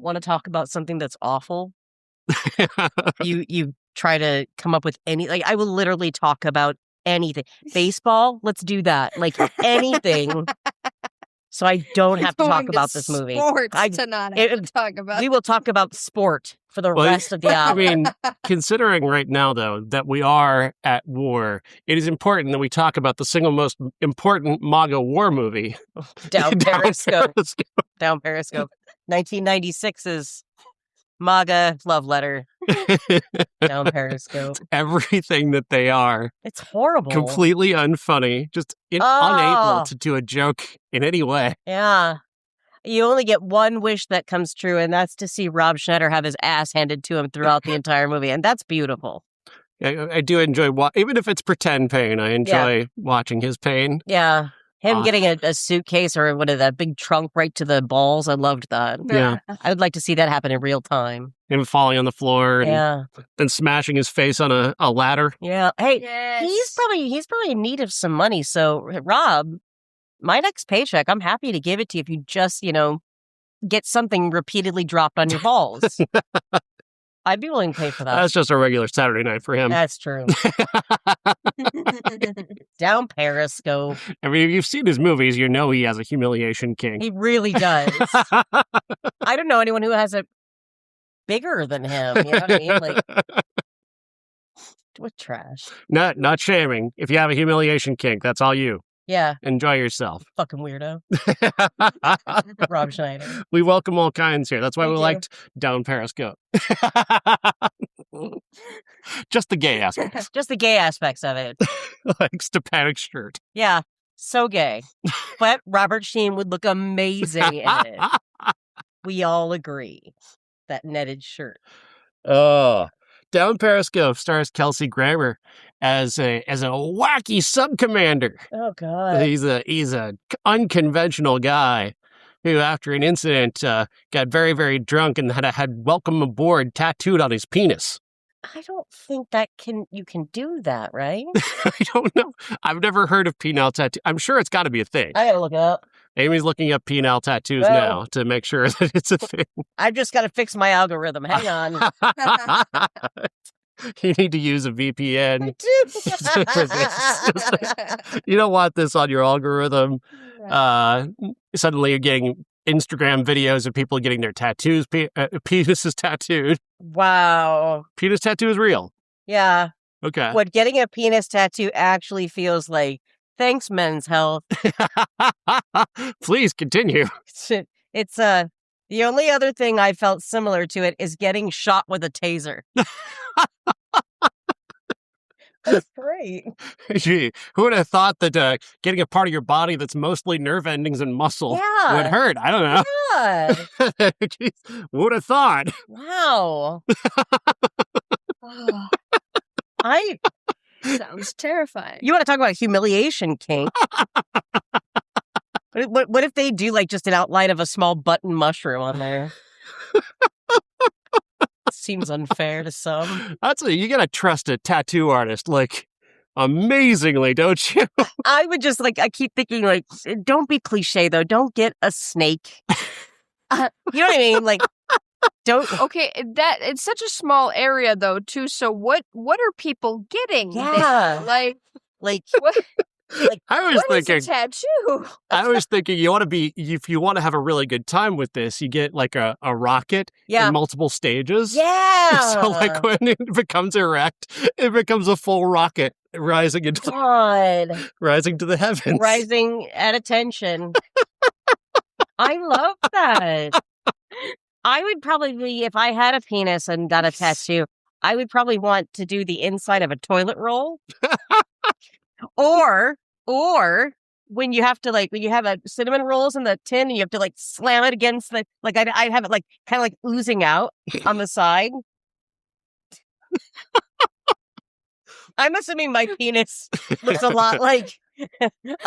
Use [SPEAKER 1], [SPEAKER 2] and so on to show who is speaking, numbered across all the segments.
[SPEAKER 1] don't want to talk about something that's awful, you try to come up with I will literally talk about anything. Baseball, let's do that. Like anything. So I don't have to talk about this movie.
[SPEAKER 2] Sports to not have to talk about.
[SPEAKER 1] We will talk about sport for the rest of the hour.
[SPEAKER 3] I mean, considering right now, though, that we are at war, it is important that we talk about the single most important MAGA war movie.
[SPEAKER 1] Down Periscope. Down Periscope. 1996's MAGA love letter. Down Periscope.
[SPEAKER 3] Everything that they are.
[SPEAKER 1] It's horrible.
[SPEAKER 3] Completely unfunny. Just unable to do a joke in any way.
[SPEAKER 1] Yeah. You only get one wish that comes true, and that's to see Rob Schneider have his ass handed to him throughout the entire movie, and that's beautiful.
[SPEAKER 3] I do enjoy, even if it's pretend pain, I enjoy watching his pain.
[SPEAKER 1] Yeah. Him getting a suitcase or that big trunk right to the balls, I loved that.
[SPEAKER 3] Yeah.
[SPEAKER 1] I would like to see that happen in real time.
[SPEAKER 3] Him falling on the floor and then smashing his face on a ladder.
[SPEAKER 1] Yeah. Hey,
[SPEAKER 2] Yes.
[SPEAKER 1] he's probably in need of some money, so Rob, my next paycheck, I'm happy to give it to you if you just, get something repeatedly dropped on your balls. I'd be willing to pay for that.
[SPEAKER 3] That's just a regular Saturday night for him.
[SPEAKER 1] That's true. Down Periscope.
[SPEAKER 3] I mean, if you've seen his movies, you know he has a humiliation king.
[SPEAKER 1] He really does. I don't know anyone who has it bigger than him. You know what I mean? Like, what trash?
[SPEAKER 3] Not shaming. If you have a humiliation kink, that's all you.
[SPEAKER 1] Yeah.
[SPEAKER 3] Enjoy yourself.
[SPEAKER 1] Fucking weirdo. Rob Schneider.
[SPEAKER 3] We welcome all kinds here. That's why we
[SPEAKER 1] do.
[SPEAKER 3] liked Down Periscope. Just the gay aspects.
[SPEAKER 1] Just the gay aspects of it.
[SPEAKER 3] Like Stepanic's shirt.
[SPEAKER 1] Yeah. So gay. But Robert Sheen would look amazing in it. We all agree. That netted shirt.
[SPEAKER 3] Oh. Down Periscope stars Kelsey Grammer as a wacky sub-commander.
[SPEAKER 1] Oh, God.
[SPEAKER 3] He's a unconventional guy who, after an incident, got very, very drunk and had welcome aboard tattooed on his penis.
[SPEAKER 1] I don't think you can do that, right?
[SPEAKER 3] I don't know. I've never heard of penile tattoo. I'm sure it's got to be a thing.
[SPEAKER 1] I gotta look it up.
[SPEAKER 3] Amy's looking up penile tattoos now to make sure that it's a thing.
[SPEAKER 1] I've just got to fix my algorithm. Hang on.
[SPEAKER 3] You need to use a VPN.
[SPEAKER 1] I do.
[SPEAKER 3] You don't want this on your algorithm. Suddenly you're getting Instagram videos of people getting their tattoos, penises tattooed.
[SPEAKER 1] Wow.
[SPEAKER 3] Penis tattoo is real.
[SPEAKER 1] Yeah.
[SPEAKER 3] Okay.
[SPEAKER 1] What getting a penis tattoo actually feels like. Thanks, Men's Health.
[SPEAKER 3] Please continue.
[SPEAKER 1] It's the only other thing I felt similar to it is getting shot with a taser. That's great.
[SPEAKER 3] Gee, who would have thought that getting a part of your body that's mostly nerve endings and muscle would hurt? I don't know.
[SPEAKER 1] Yeah.
[SPEAKER 3] Jeez, who would have thought?
[SPEAKER 1] Wow.
[SPEAKER 2] Sounds terrifying.
[SPEAKER 1] You want to talk about humiliation kink? What if they do just an outline of a small button mushroom on there? Seems unfair to some.
[SPEAKER 3] You gotta trust a tattoo artist amazingly, don't you?
[SPEAKER 1] I would just I keep thinking don't be cliche though. Don't get a snake. You know what I mean? Don't.
[SPEAKER 2] Okay, it's such a small area though too. So what are people getting?
[SPEAKER 1] Yeah.
[SPEAKER 2] What?
[SPEAKER 3] I was thinking
[SPEAKER 2] is a tattoo.
[SPEAKER 3] I was thinking if you want to have a really good time with this, you get a rocket in multiple stages.
[SPEAKER 1] Yeah.
[SPEAKER 3] So when it becomes erect, it becomes a full rocket rising to the heavens.
[SPEAKER 1] Rising at attention. I love that. I would probably, if I had a penis and got a tattoo, I would probably want to do the inside of a toilet roll. Or when you have to when you have a cinnamon rolls in the tin and you have to slam it against the I'd have it kind of oozing out on the side. I'm assuming my penis looks a lot like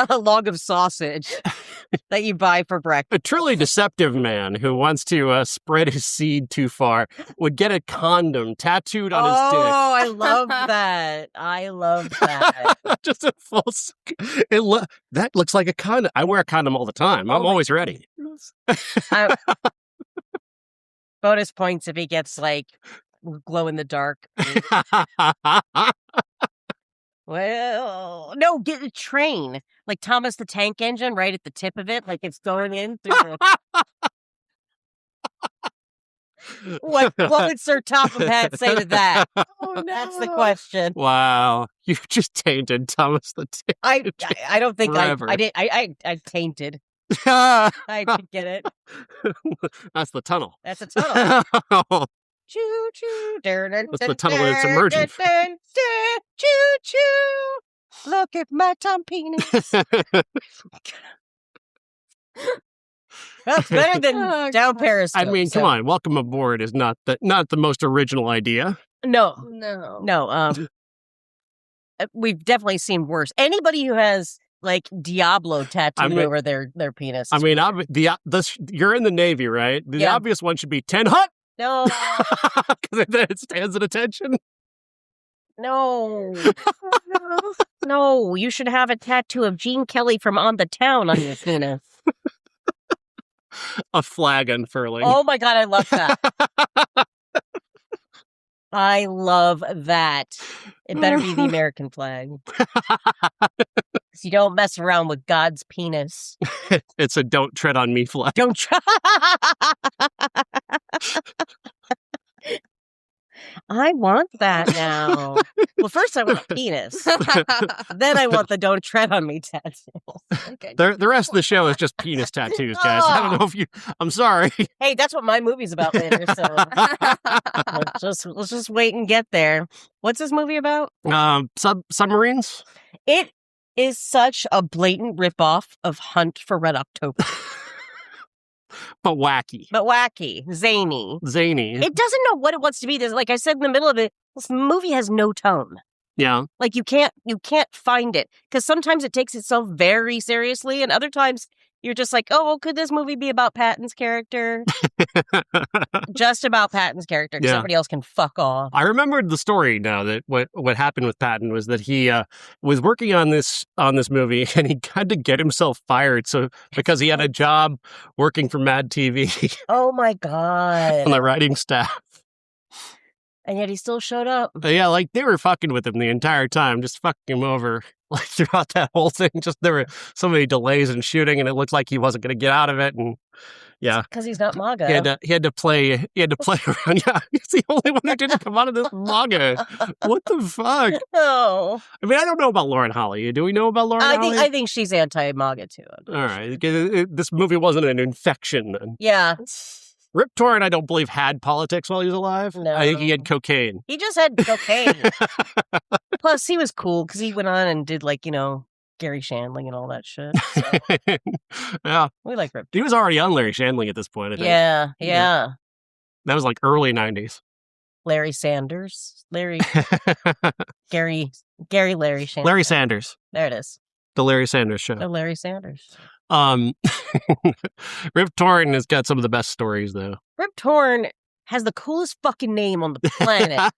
[SPEAKER 1] a log of sausage that you buy for breakfast.
[SPEAKER 3] A truly deceptive man who wants to spread his seed too far would get a condom tattooed on his dick.
[SPEAKER 1] Oh, I love that. I love that.
[SPEAKER 3] Just a full... that looks like a condom. I wear a condom all the time. I'm always ready.
[SPEAKER 1] Bonus points if he gets like glow in the dark. Well, no, get a train like Thomas the Tank Engine right at the tip of it, like it's going in through the. What would Sir Topham Hatt say to that?
[SPEAKER 2] Oh, no.
[SPEAKER 1] That's the question.
[SPEAKER 3] Wow, you just tainted Thomas the Tank.
[SPEAKER 1] I don't think
[SPEAKER 3] Forever.
[SPEAKER 1] I did. I tainted. I didn't get it.
[SPEAKER 3] That's the tunnel.
[SPEAKER 1] That's a tunnel.
[SPEAKER 3] Choo
[SPEAKER 1] choo.
[SPEAKER 3] That's the tunnel that's emerging.
[SPEAKER 1] Choo choo. Look at my Tom penis. That's better than down Periscope.
[SPEAKER 3] I mean, come on. Welcome aboard is not the most original idea.
[SPEAKER 1] No.
[SPEAKER 2] No.
[SPEAKER 1] We've definitely seen worse. Anybody who has like Diablo tattooed over their penis.
[SPEAKER 3] I mean, you're in the Navy, right? The obvious one should be 10 Hut.
[SPEAKER 1] No.
[SPEAKER 3] Because then it stands at attention.
[SPEAKER 1] No. No, you should have a tattoo of Gene Kelly from On the Town on your penis.
[SPEAKER 3] A flag unfurling.
[SPEAKER 1] Oh my God, I love that. I love that. It better be the American flag. Because you don't mess around with God's penis.
[SPEAKER 3] It's a don't tread on me flag.
[SPEAKER 1] Don't try. I want that now. Well, first I want a penis. Then I want the don't tread on me tattoo.
[SPEAKER 2] Okay.
[SPEAKER 3] The rest of the show is just penis tattoos, guys. I don't know if you... I'm sorry.
[SPEAKER 1] Hey, that's what my movie's about later, so let's just wait and get there. What's this movie about?
[SPEAKER 3] Submarines?
[SPEAKER 1] It is such a blatant ripoff of Hunt for Red October.
[SPEAKER 3] But wacky.
[SPEAKER 1] Zany.
[SPEAKER 3] It
[SPEAKER 1] doesn't know what it wants to be. There's, like I said in the middle of it, this movie has no tone.
[SPEAKER 3] Yeah.
[SPEAKER 1] Like you can't find it. Because sometimes it takes itself very seriously, and other times you're just like, oh, well, could this movie be about Patton's character? Just about Patton's character, because everybody else can fuck off.
[SPEAKER 3] I remembered the story now that what happened with Patton was that he was working on this movie and he had to get himself fired because he had a job working for Mad TV.
[SPEAKER 1] Oh my God.
[SPEAKER 3] On the writing staff.
[SPEAKER 1] And yet he still showed up.
[SPEAKER 3] Yeah, like they were fucking with him the entire time, just fucking him over. Like throughout that whole thing, just there were so many delays in shooting, and it looked like he wasn't going to get out of it. And yeah,
[SPEAKER 1] because he's not MAGA.
[SPEAKER 3] He had to play around. Yeah, he's the only one who didn't come out of this MAGA. What the fuck?
[SPEAKER 1] Oh,
[SPEAKER 3] I mean, I don't know about Lauren Holly. Do we know about Lauren Holly?
[SPEAKER 1] I think she's anti-MAGA too.
[SPEAKER 3] All right, this movie wasn't an infection then.
[SPEAKER 1] Yeah.
[SPEAKER 3] Rip Torn, I don't believe, had politics while he was alive.
[SPEAKER 1] No.
[SPEAKER 3] I think he had cocaine.
[SPEAKER 1] He just had cocaine. Plus, he was cool because he went on and did, like, Gary Shandling and all that shit. So.
[SPEAKER 3] Yeah.
[SPEAKER 1] We like Rip Torn.
[SPEAKER 3] He was already on Larry Shandling at this point, I think.
[SPEAKER 1] Yeah.
[SPEAKER 3] That was like early 90s.
[SPEAKER 1] Larry Sanders. Gary Larry Sanders.
[SPEAKER 3] Larry Sanders.
[SPEAKER 1] There it is.
[SPEAKER 3] The Larry Sanders Show.
[SPEAKER 1] The Larry Sanders.
[SPEAKER 3] Rip Torn has got some of the best stories, though.
[SPEAKER 1] Rip Torn has the coolest fucking name on the planet.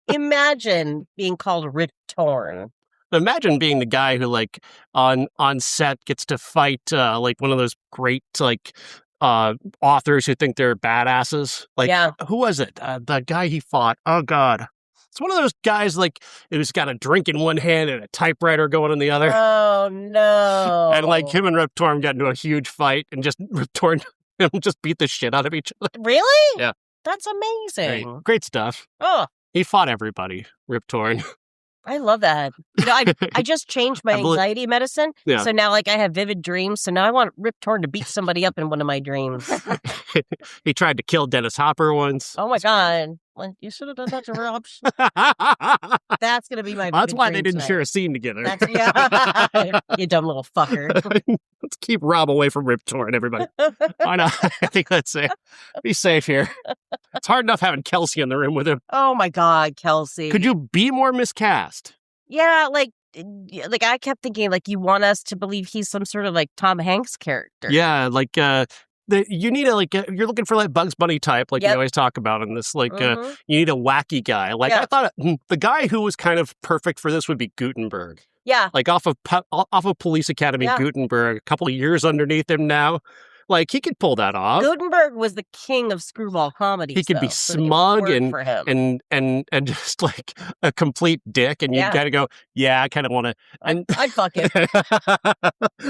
[SPEAKER 1] Imagine being called Rip Torn.
[SPEAKER 3] Imagine being the guy who, like, on set gets to fight, like, one of those great, like, authors who think they're badasses. Like, who was it? The guy he fought. Oh, God. It's one of those guys, like, who's got a drink in one hand and a typewriter going in the other.
[SPEAKER 1] Oh, no.
[SPEAKER 3] And, like, him and Rip Torn got into a huge fight and just Rip Torn just beat the shit out of each other.
[SPEAKER 1] Really?
[SPEAKER 3] Yeah.
[SPEAKER 1] That's amazing.
[SPEAKER 3] Great stuff.
[SPEAKER 1] Oh.
[SPEAKER 3] He fought everybody, Rip Torn.
[SPEAKER 1] I love that. I just changed my anxiety medicine.
[SPEAKER 3] Yeah.
[SPEAKER 1] So now, like, I have vivid dreams. So now I want Rip Torn to beat somebody up in one of my dreams.
[SPEAKER 3] He tried to kill Dennis Hopper once.
[SPEAKER 1] Oh, my God. Well, you should have done that to Robs. That's going to be my
[SPEAKER 3] That's why they didn't
[SPEAKER 1] tonight.
[SPEAKER 3] share a scene together.
[SPEAKER 1] You dumb little fucker.
[SPEAKER 3] Let's keep Rob away from Rip Torn, everybody. Why not? I think that's it. Be safe here. It's hard enough having Kelsey in the room with him.
[SPEAKER 1] Oh, my God, Kelsey.
[SPEAKER 3] Could you be more miscast?
[SPEAKER 1] Yeah, like I kept thinking, like, you want us to believe he's some sort of, like, Tom Hanks character.
[SPEAKER 3] Yeah, like, you need you're looking for, like, Bugs Bunny type, like you always talk about in this, like, you need a wacky guy. Like, I thought the guy who was kind of perfect for this would be Gutenberg.
[SPEAKER 1] Yeah.
[SPEAKER 3] Like, off of Police Academy, Gutenberg, a couple of years underneath him now. Like, he could pull that off.
[SPEAKER 1] Gutenberg was the king of screwball comedies.
[SPEAKER 3] He could be smug and just like a complete dick, and you gotta go, yeah, I kind of want to. And
[SPEAKER 1] I'd fuck him.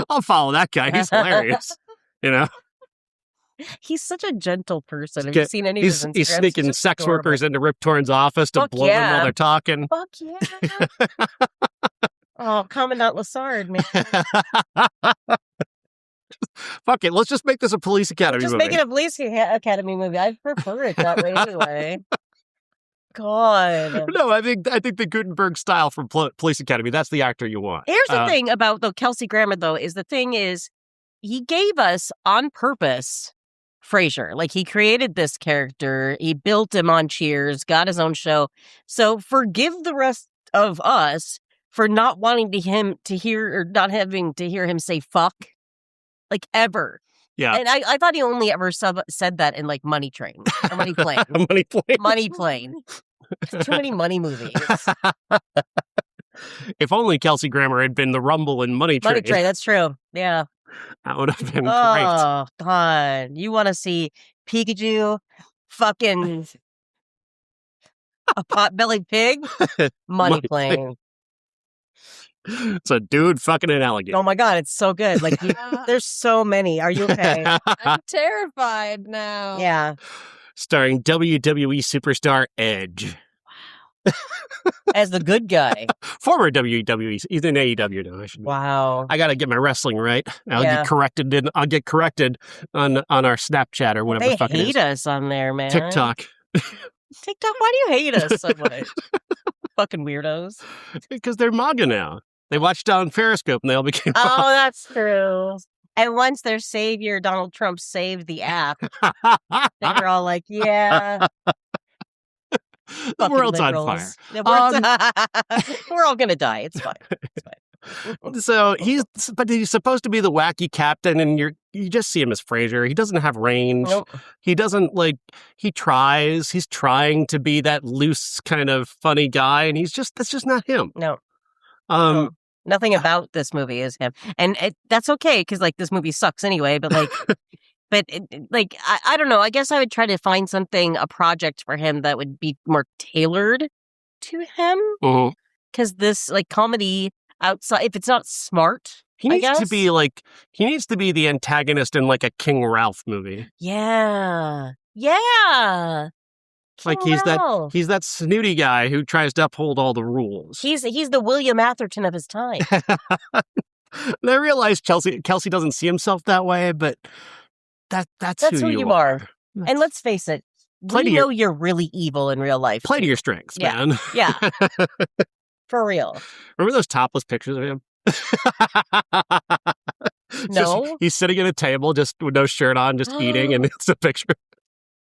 [SPEAKER 3] I'll follow that guy. He's hilarious. You know,
[SPEAKER 1] he's such a gentle person. Have you seen any of his Instagrams?
[SPEAKER 3] He's sneaking sex workers into Rip Torn's office to blow them while they're talking.
[SPEAKER 1] Fuck yeah. Oh, Commandant Lassard, man.
[SPEAKER 3] Fuck it. Let's just make this a Police Academy movie.
[SPEAKER 1] Just make it a Police Academy movie. I prefer it that way anyway. God.
[SPEAKER 3] No, I think the Gutenberg style from Police Academy, that's the actor you want.
[SPEAKER 1] Here's the thing about Kelsey Grammer, though, is he gave us on purpose Frasier. Like, he created this character. He built him on Cheers, got his own show. So forgive the rest of us for not wanting to hear or not having to hear him say fuck, like, ever.
[SPEAKER 3] Yeah.
[SPEAKER 1] And I thought he only ever said that in, like, Money Train or Money Plane.
[SPEAKER 3] Money Plane.
[SPEAKER 1] Money Plane. Too many money movies.
[SPEAKER 3] If only Kelsey Grammer had been the Rumble in Money Train.
[SPEAKER 1] Money Train, that's true. Yeah.
[SPEAKER 3] That would have been great.
[SPEAKER 1] Oh, God. You want to see Pikachu fucking a pot-bellied pig? Money Plane.
[SPEAKER 3] It's a dude fucking an alligator.
[SPEAKER 1] Oh my God, it's so good. Like, there's so many. Are you okay?
[SPEAKER 2] I'm terrified now.
[SPEAKER 1] Yeah.
[SPEAKER 3] Starring WWE superstar Edge.
[SPEAKER 1] Wow. As the good guy.
[SPEAKER 3] Former WWE. He's in AEW now.
[SPEAKER 1] Wow.
[SPEAKER 3] I got to get my wrestling right. I'll get corrected. I'll get corrected on our Snapchat or whatever.
[SPEAKER 1] They hate us on there, man.
[SPEAKER 3] TikTok.
[SPEAKER 1] TikTok, why do you hate us so much? Fucking weirdos.
[SPEAKER 3] Because they're MAGA now. They watched on Periscope and they all became MAGA.
[SPEAKER 1] Oh, that's true. And once their savior, Donald Trump, saved the app, they were all like, yeah.
[SPEAKER 3] The world's
[SPEAKER 1] liberals.
[SPEAKER 3] on fire.
[SPEAKER 1] We're all going to die. It's fine. It's fine.
[SPEAKER 3] So he's supposed to be the wacky captain, and you just see him as Frasier. He doesn't have range.
[SPEAKER 1] Nope.
[SPEAKER 3] He doesn't he's trying to be that loose kind of funny guy, and that's just not him.
[SPEAKER 1] No. Nothing about this movie is him. And that's okay, because, like, this movie sucks anyway, but, like, I don't know. I guess I would try to find a project for him that would be more tailored to him. Because this, like, comedy outside, if it's not smart,
[SPEAKER 3] he needs to be the antagonist in, like, a King Ralph movie.
[SPEAKER 1] Yeah. Yeah.
[SPEAKER 3] Like, he's that snooty guy who tries to uphold all the rules.
[SPEAKER 1] He's the William Atherton of his time.
[SPEAKER 3] And I realize Kelsey doesn't see himself that way, but that's who you are.
[SPEAKER 1] And let's face it, we know you're really evil in real life.
[SPEAKER 3] Play to your strengths, man.
[SPEAKER 1] Yeah. For real.
[SPEAKER 3] Remember those topless pictures of him?
[SPEAKER 1] No.
[SPEAKER 3] He's sitting at a table just with no shirt on, just eating, and it's a picture.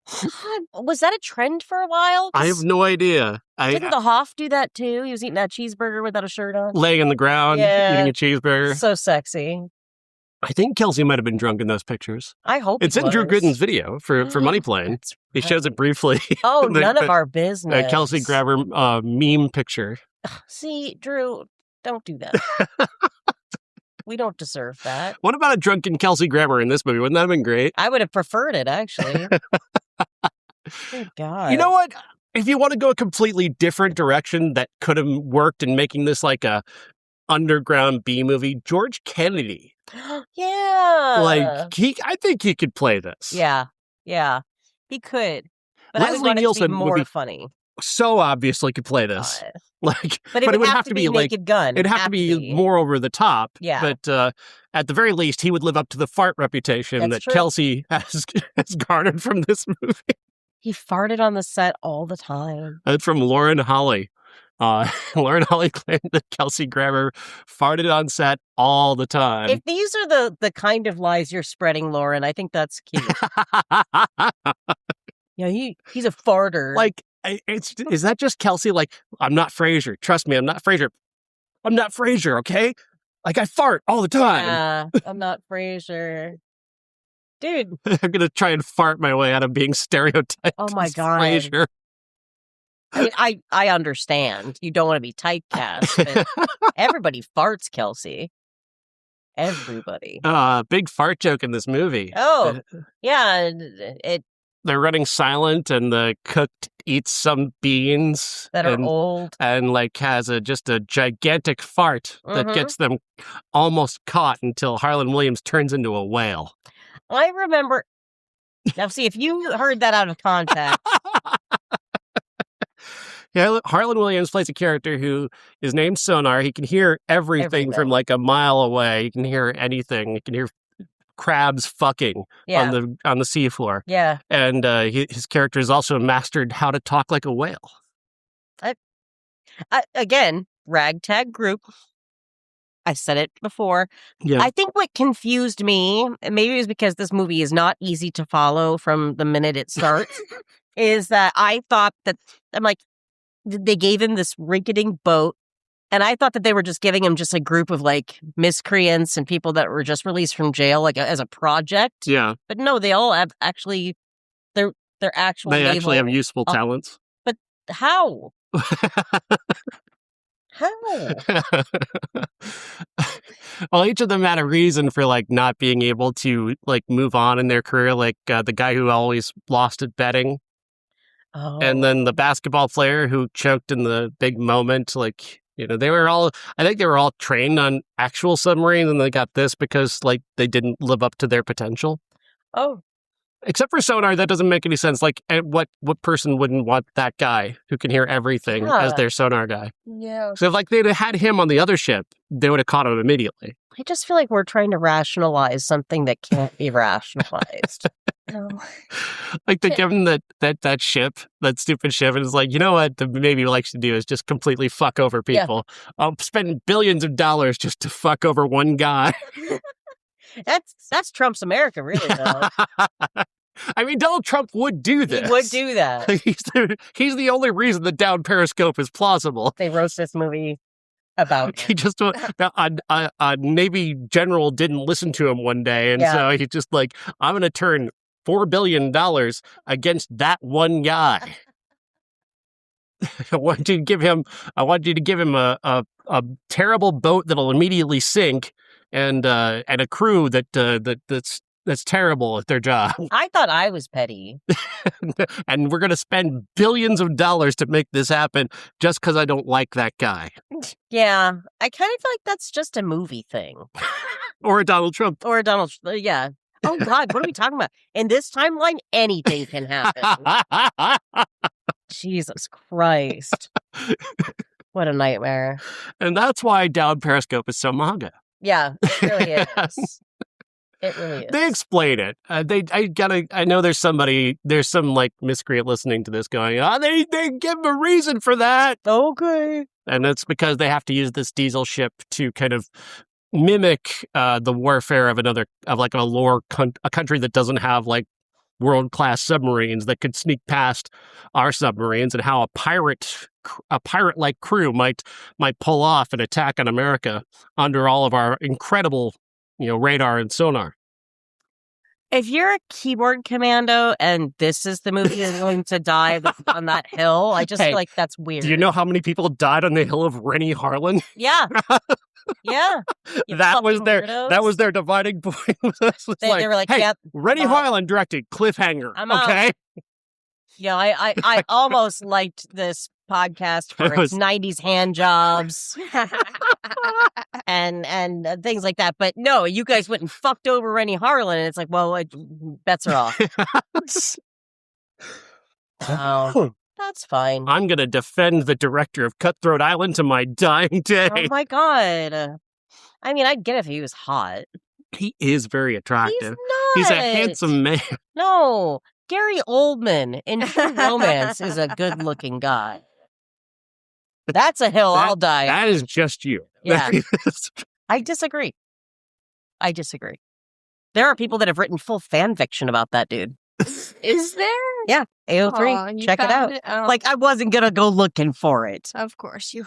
[SPEAKER 1] God, was that a trend for a while?
[SPEAKER 3] I have no idea.
[SPEAKER 1] Didn't the Hoff do that too? He was eating that cheeseburger without a shirt on.
[SPEAKER 3] Laying on the ground, eating a cheeseburger.
[SPEAKER 1] So sexy.
[SPEAKER 3] I think Kelsey might have been drunk in those pictures.
[SPEAKER 1] I hope
[SPEAKER 3] it's in Drew Gooden's video for Money Plane. Right. He shows it briefly.
[SPEAKER 1] Oh, none of our business.
[SPEAKER 3] Kelsey Grammer meme picture.
[SPEAKER 1] See, Drew, don't do that. We don't deserve that.
[SPEAKER 3] What about a drunken Kelsey Grammer in this movie? Wouldn't that have been great?
[SPEAKER 1] I would have preferred it, actually. Good God.
[SPEAKER 3] You know what? If you want to go a completely different direction that could have worked in making this like a underground B movie, George Kennedy.
[SPEAKER 1] Yeah.
[SPEAKER 3] I think he could play this.
[SPEAKER 1] Yeah. Yeah. He could. But I would want it to be more funny.
[SPEAKER 3] So obviously could play this.
[SPEAKER 1] But it would have to be Naked Gun.
[SPEAKER 3] It'd have to be more over the top.
[SPEAKER 1] Yeah.
[SPEAKER 3] But at the very least, he would live up to the fart reputation that Kelsey has garnered from this movie.
[SPEAKER 1] He farted on the set all the time.
[SPEAKER 3] That's from Lauren Holly. Lauren Holly claimed that Kelsey Grammer farted on set all the time.
[SPEAKER 1] If these are the kind of lies you're spreading, Lauren, I think that's cute. Yeah, he's a farter.
[SPEAKER 3] Like, is that just Kelsey? Like, I'm not Frasier. Trust me, I'm not Frasier. I'm not Frasier, okay? Like, I fart all the time.
[SPEAKER 1] Yeah, I'm not Frasier. Dude.
[SPEAKER 3] I'm going to try and fart my way out of being stereotyped.
[SPEAKER 1] Oh, my God.
[SPEAKER 3] Frasier.
[SPEAKER 1] I mean, I understand. You don't want to be typecast, but everybody farts, Kelsey. Everybody.
[SPEAKER 3] Big fart joke in this movie.
[SPEAKER 1] Oh, yeah.
[SPEAKER 3] They're running silent, and the cook eats some beans
[SPEAKER 1] that are old
[SPEAKER 3] and like has just a gigantic fart that gets them almost caught until Harlan Williams turns into a whale.
[SPEAKER 1] I remember. Now, see, if you heard that out of context.
[SPEAKER 3] Yeah, Harlan Williams plays a character who is named Sonar. He can hear everything from like a mile away. He can hear anything. He can hear crabs fucking on the seafloor.
[SPEAKER 1] Yeah.
[SPEAKER 3] And his character has also mastered how to talk like a whale.
[SPEAKER 1] Again, ragtag group. I said it before.
[SPEAKER 3] Yeah.
[SPEAKER 1] I think what confused me, and maybe it was because this movie is not easy to follow from the minute it starts, is that I thought that, I'm like, they gave him this rinketing boat, and I thought that they were just giving him just a group of like miscreants and people that were just released from jail, like as a project.
[SPEAKER 3] Yeah.
[SPEAKER 1] But no, they all have actually, they're actual.
[SPEAKER 3] They actually have useful talents.
[SPEAKER 1] But how? How?
[SPEAKER 3] Well, each of them had a reason for like not being able to like move on in their career. Like the guy who always lost at betting.
[SPEAKER 1] Oh.
[SPEAKER 3] And then the basketball player who choked in the big moment. Like, I think they were all trained on actual submarines, and they got this because like they didn't live up to their potential.
[SPEAKER 1] Oh.
[SPEAKER 3] Except for Sonar, that doesn't make any sense. Like, what person wouldn't want that guy who can hear everything as their sonar guy?
[SPEAKER 2] Yeah.
[SPEAKER 3] So if like they'd had him on the other ship, they would have caught him immediately.
[SPEAKER 1] I just feel like we're trying to rationalize something that can't be rationalized.
[SPEAKER 2] No.
[SPEAKER 3] Like they give him that ship, that stupid ship, and it's like, you know what the Navy likes to do is just completely fuck over people. Yeah. I'll spend billions of dollars just to fuck over one guy.
[SPEAKER 1] That's Trump's America, really, though.
[SPEAKER 3] I mean, Donald Trump would do this.
[SPEAKER 1] He would do that.
[SPEAKER 3] He's the only reason the down Periscope is plausible.
[SPEAKER 1] They wrote this movie about
[SPEAKER 3] he just a Navy general didn't listen to him one day, and so he's just like, I'm going to turn $4 billion against that one guy. I want you to give him a terrible boat that'll immediately sink, and a crew that's terrible at their job.
[SPEAKER 1] I thought I was petty.
[SPEAKER 3] And we're going to spend billions of dollars to make this happen just because I don't like that guy.
[SPEAKER 1] Yeah, I kind of feel like that's just a movie thing.
[SPEAKER 3] Or a Donald Trump.
[SPEAKER 1] Yeah. Oh, God, what are we talking about? In this timeline, anything can happen. Jesus Christ. What a nightmare.
[SPEAKER 3] And that's why Down Periscope is so manga.
[SPEAKER 1] Yeah, it really is. It really is.
[SPEAKER 3] They explain it. I know there's some like miscreant listening to this going, they give a reason for that.
[SPEAKER 1] Okay.
[SPEAKER 3] And it's because they have to use this diesel ship to kind of mimic the warfare of a country that doesn't have like world-class submarines that could sneak past our submarines, and how a pirate-like crew might pull off an attack on America under all of our incredible, radar and sonar.
[SPEAKER 1] If you're a keyboard commando and this is the movie that's going to die on that hill, I just feel like that's weird.
[SPEAKER 3] Do you know how many people died on the hill of Rennie Harlan?
[SPEAKER 1] Yeah. Yeah.
[SPEAKER 3] That was their dividing point.
[SPEAKER 1] They were like,
[SPEAKER 3] hey,
[SPEAKER 1] yep.
[SPEAKER 3] Rennie Harlan directed Cliffhanger. Okay.
[SPEAKER 1] I almost liked this podcast for its 90s hand jobs and things like that. But no, you guys went and fucked over Rennie Harlan, and it's like, well, bets are off. Oh, that's fine.
[SPEAKER 3] I'm going to defend the director of Cutthroat Island to my dying day.
[SPEAKER 1] Oh my God. I mean, I'd get it if he was hot.
[SPEAKER 3] He is very attractive.
[SPEAKER 1] He's
[SPEAKER 3] a handsome man.
[SPEAKER 1] No, Gary Oldman in True Romance is a good-looking guy. That's a hill I'll die.
[SPEAKER 3] That is just you.
[SPEAKER 1] Yeah. I disagree. There are people that have written full fan fiction about that dude.
[SPEAKER 2] Is there?
[SPEAKER 1] Yeah, AO3. Check it out.
[SPEAKER 2] Oh.
[SPEAKER 1] Like, I wasn't going to go looking for it.
[SPEAKER 2] Of course you.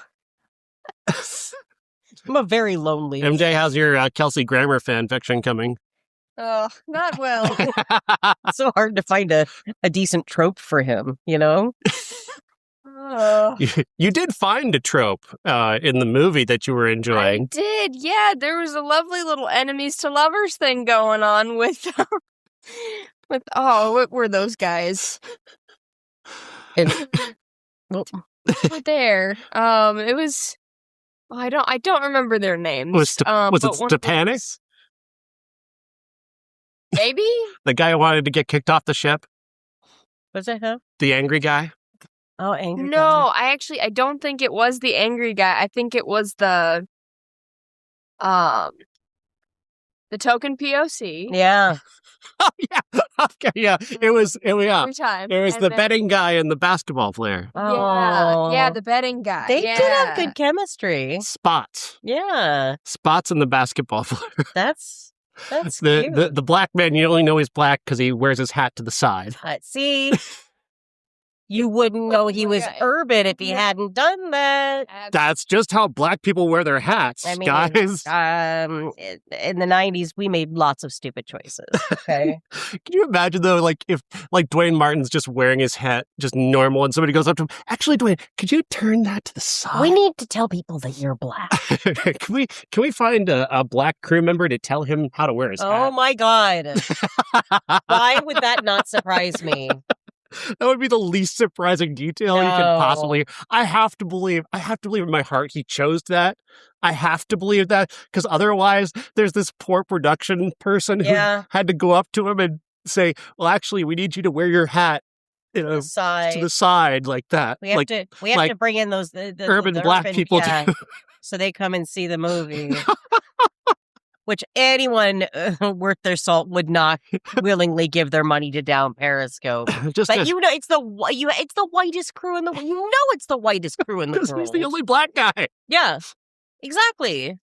[SPEAKER 1] I'm a very lonely.
[SPEAKER 3] MJ, how's your Kelsey Grammer fan fiction coming?
[SPEAKER 2] Oh, not well.
[SPEAKER 1] It's so hard to find a decent trope for him,
[SPEAKER 3] You did find a trope in the movie that you were enjoying.
[SPEAKER 2] I did, yeah. There was a lovely little enemies to lovers thing going on with what were those guys? Well, were there. It was. I don't remember their names.
[SPEAKER 3] Was it Stepanek?
[SPEAKER 2] Maybe
[SPEAKER 3] the guy who wanted to get kicked off the ship.
[SPEAKER 1] Was it him?
[SPEAKER 3] The angry guy.
[SPEAKER 1] Oh, angry guy.
[SPEAKER 2] No, I don't think it was the angry guy. I think it was the token POC.
[SPEAKER 1] Yeah.
[SPEAKER 3] Oh yeah. Okay. Yeah. It was.
[SPEAKER 2] Every time.
[SPEAKER 3] It was the betting guy and the basketball player.
[SPEAKER 1] Oh.
[SPEAKER 2] Yeah, the betting guy.
[SPEAKER 1] They did have good chemistry.
[SPEAKER 3] Spots.
[SPEAKER 1] Yeah.
[SPEAKER 3] Spots and the basketball player.
[SPEAKER 1] That's cute.
[SPEAKER 3] The black man. You only know he's black because he wears his hat to the side.
[SPEAKER 1] See. You wouldn't know he was urban if he hadn't done that.
[SPEAKER 3] That's just how black people wear their hats, guys.
[SPEAKER 1] In the 90s, we made lots of stupid choices. Okay.
[SPEAKER 3] Can you imagine though, like if Dwayne Martin's just wearing his hat just normal, and somebody goes up to him, actually, Dwayne, could you turn that to the side?
[SPEAKER 1] We need to tell people that you're black.
[SPEAKER 3] Can we find a black crew member to tell him how to wear his hat?
[SPEAKER 1] Oh my God! Why would that not surprise me?
[SPEAKER 3] That would be the least surprising detail you could possibly. I have to believe in my heart he chose that. I have to believe that, because otherwise there's this poor production person who had to go up to him and say, well, actually, we need you to wear your hat, to the side like that.
[SPEAKER 1] We have to bring in those the
[SPEAKER 3] urban black people too.
[SPEAKER 1] So they come and see the movie. Which anyone worth their salt would not willingly give their money to down Periscope. It's the whitest crew in the world. It's the whitest crew in the world.
[SPEAKER 3] He's the only black guy.
[SPEAKER 1] Yeah, exactly.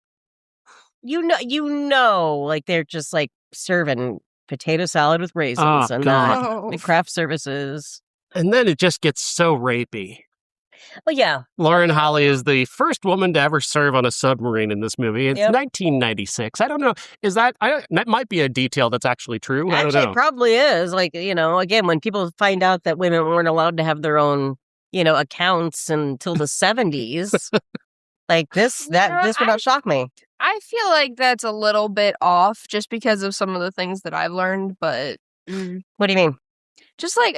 [SPEAKER 1] Like they're just like serving potato salad with raisins and craft services. And
[SPEAKER 3] then it just gets so rapey.
[SPEAKER 1] Well, yeah.
[SPEAKER 3] Lauren Holly is the first woman to ever serve on a submarine in this movie. It's 1996. I don't know. That might be a detail that's actually true. I don't know.
[SPEAKER 1] It probably is. Like, again, when people find out that women weren't allowed to have their own, accounts until the 70s, like this would not shock me.
[SPEAKER 2] I feel like that's a little bit off just because of some of the things that I've learned, but...
[SPEAKER 1] What do you mean?
[SPEAKER 2] Just like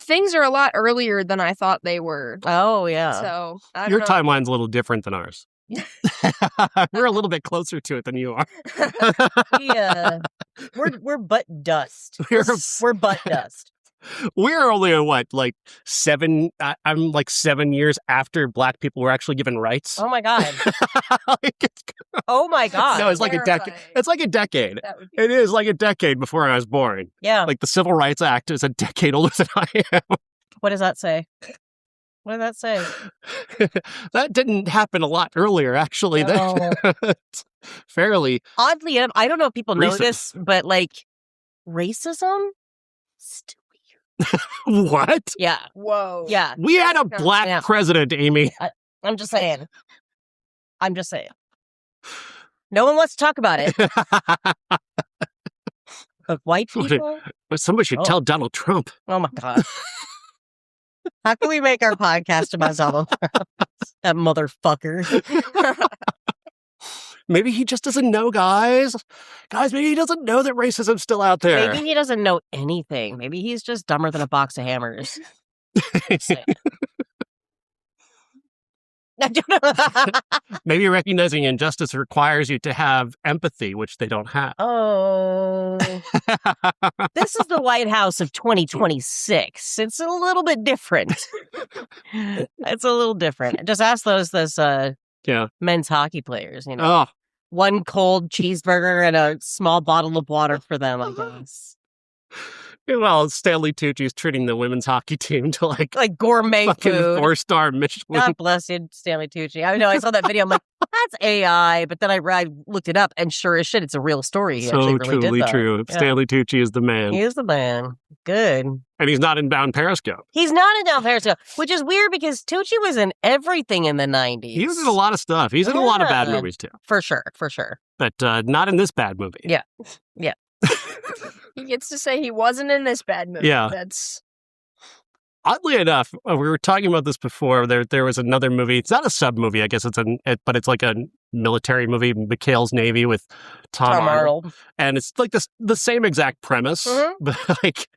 [SPEAKER 2] things are a lot earlier than I thought they were.
[SPEAKER 1] Oh, yeah.
[SPEAKER 2] So
[SPEAKER 3] your timeline's a little different than ours. We're a little bit closer to it than you are.
[SPEAKER 1] Yeah. We're butt dust. We're butt dust.
[SPEAKER 3] We're only like 7. I'm like 7 years after black people were actually given rights.
[SPEAKER 1] Oh my God. Oh my God.
[SPEAKER 3] No, it's like a decade. It's like a decade. It is like a decade before I was born.
[SPEAKER 1] Yeah.
[SPEAKER 3] Like the Civil Rights Act is a decade older than I am.
[SPEAKER 1] What does that say? What did that say?
[SPEAKER 3] That didn't happen a lot earlier, actually.
[SPEAKER 1] No.
[SPEAKER 3] Fairly.
[SPEAKER 1] Oddly enough, I don't know if people know this, but like racism still.
[SPEAKER 3] What?
[SPEAKER 1] Yeah.
[SPEAKER 2] Whoa.
[SPEAKER 1] Yeah.
[SPEAKER 3] We had a black president, Amy.
[SPEAKER 1] I'm just saying. No one wants to talk about it. Of white people?
[SPEAKER 3] Somebody should tell Donald Trump.
[SPEAKER 1] Oh my God. How can we make our podcast about Donald Trump? That motherfucker.
[SPEAKER 3] Maybe he just doesn't know, guys. Maybe he doesn't know that racism's still out there.
[SPEAKER 1] Maybe he doesn't know anything. Maybe he's just dumber than a box of hammers.
[SPEAKER 3] Maybe recognizing injustice requires you to have empathy, which they don't have.
[SPEAKER 1] Oh. This is the White House of 2026. It's a little bit different. It's a little different. Just ask those men's hockey players,
[SPEAKER 3] Oh.
[SPEAKER 1] One cold cheeseburger and a small bottle of water for them, I guess.
[SPEAKER 3] Well, Stanley Tucci's treating the women's hockey team to like
[SPEAKER 1] gourmet food.
[SPEAKER 3] 4-star Michelin.
[SPEAKER 1] God bless you, Stanley Tucci. I know, I saw that video. I'm like, that's AI. But then I looked it up, and sure as shit, it's a real story. He
[SPEAKER 3] so
[SPEAKER 1] really
[SPEAKER 3] truly
[SPEAKER 1] did
[SPEAKER 3] true. Yeah. Stanley Tucci is the man.
[SPEAKER 1] He is the man. Good.
[SPEAKER 3] And he's not in Bound Periscope.
[SPEAKER 1] He's not in Bound Periscope, which is weird because Tucci was in everything in the 90s.
[SPEAKER 3] He was in a lot of stuff. He's in a lot of bad movies, too.
[SPEAKER 1] For sure.
[SPEAKER 3] But not in this bad movie.
[SPEAKER 1] Yeah.
[SPEAKER 2] He gets to say he wasn't in this bad movie.
[SPEAKER 3] Yeah.
[SPEAKER 2] That's...
[SPEAKER 3] Oddly enough, we were talking about this before. There was another movie. It's not a sub movie, I guess but it's like a military movie, McHale's Navy with Tom Arnold. And it's like the same exact premise, but like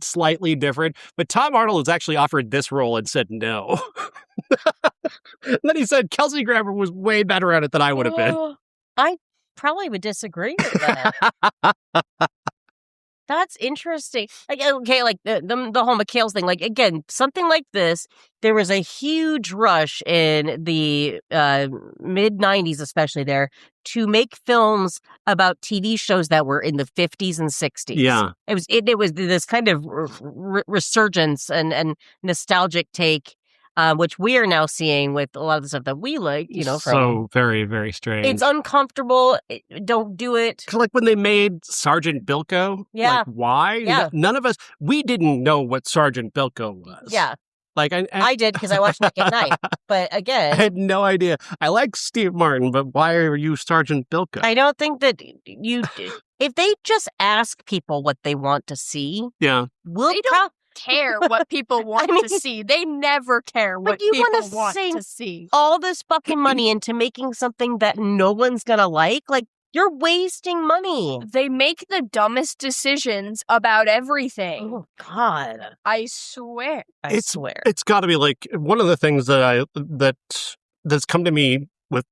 [SPEAKER 3] slightly different. But Tom Arnold was actually offered this role and said no. And then he said Kelsey Grammer was way better at it than I would have been.
[SPEAKER 1] I probably would disagree with that. That's interesting. Like, okay, like the whole McHale's thing. Like, again, something like this, there was a huge rush in the mid 90s, especially there, to make films about TV shows that were in the 50s and 60s.
[SPEAKER 3] Yeah.
[SPEAKER 1] It was this kind of resurgence and nostalgic take, which we are now seeing with a lot of the stuff that we like,
[SPEAKER 3] So very, very strange.
[SPEAKER 1] It's uncomfortable. Don't do it.
[SPEAKER 3] Like when they made Sergeant Bilko.
[SPEAKER 1] Yeah.
[SPEAKER 3] Like, why?
[SPEAKER 1] Yeah.
[SPEAKER 3] None of us, we didn't know what Sergeant Bilko was.
[SPEAKER 1] Yeah.
[SPEAKER 3] Like
[SPEAKER 1] I did because I watched Nick at Night. But again,
[SPEAKER 3] I had no idea. I like Steve Martin, but why are you Sergeant Bilko?
[SPEAKER 1] I don't think that if they just ask people what they want to see,
[SPEAKER 2] they don't care what people want to see. They never care what people want to see.
[SPEAKER 1] All this fucking money into making something that no one's gonna like. Like, you're wasting money.
[SPEAKER 2] They make the dumbest decisions about everything.
[SPEAKER 1] Oh God!
[SPEAKER 2] I swear.
[SPEAKER 1] I swear.
[SPEAKER 3] It's got to be like one of the things that's come to me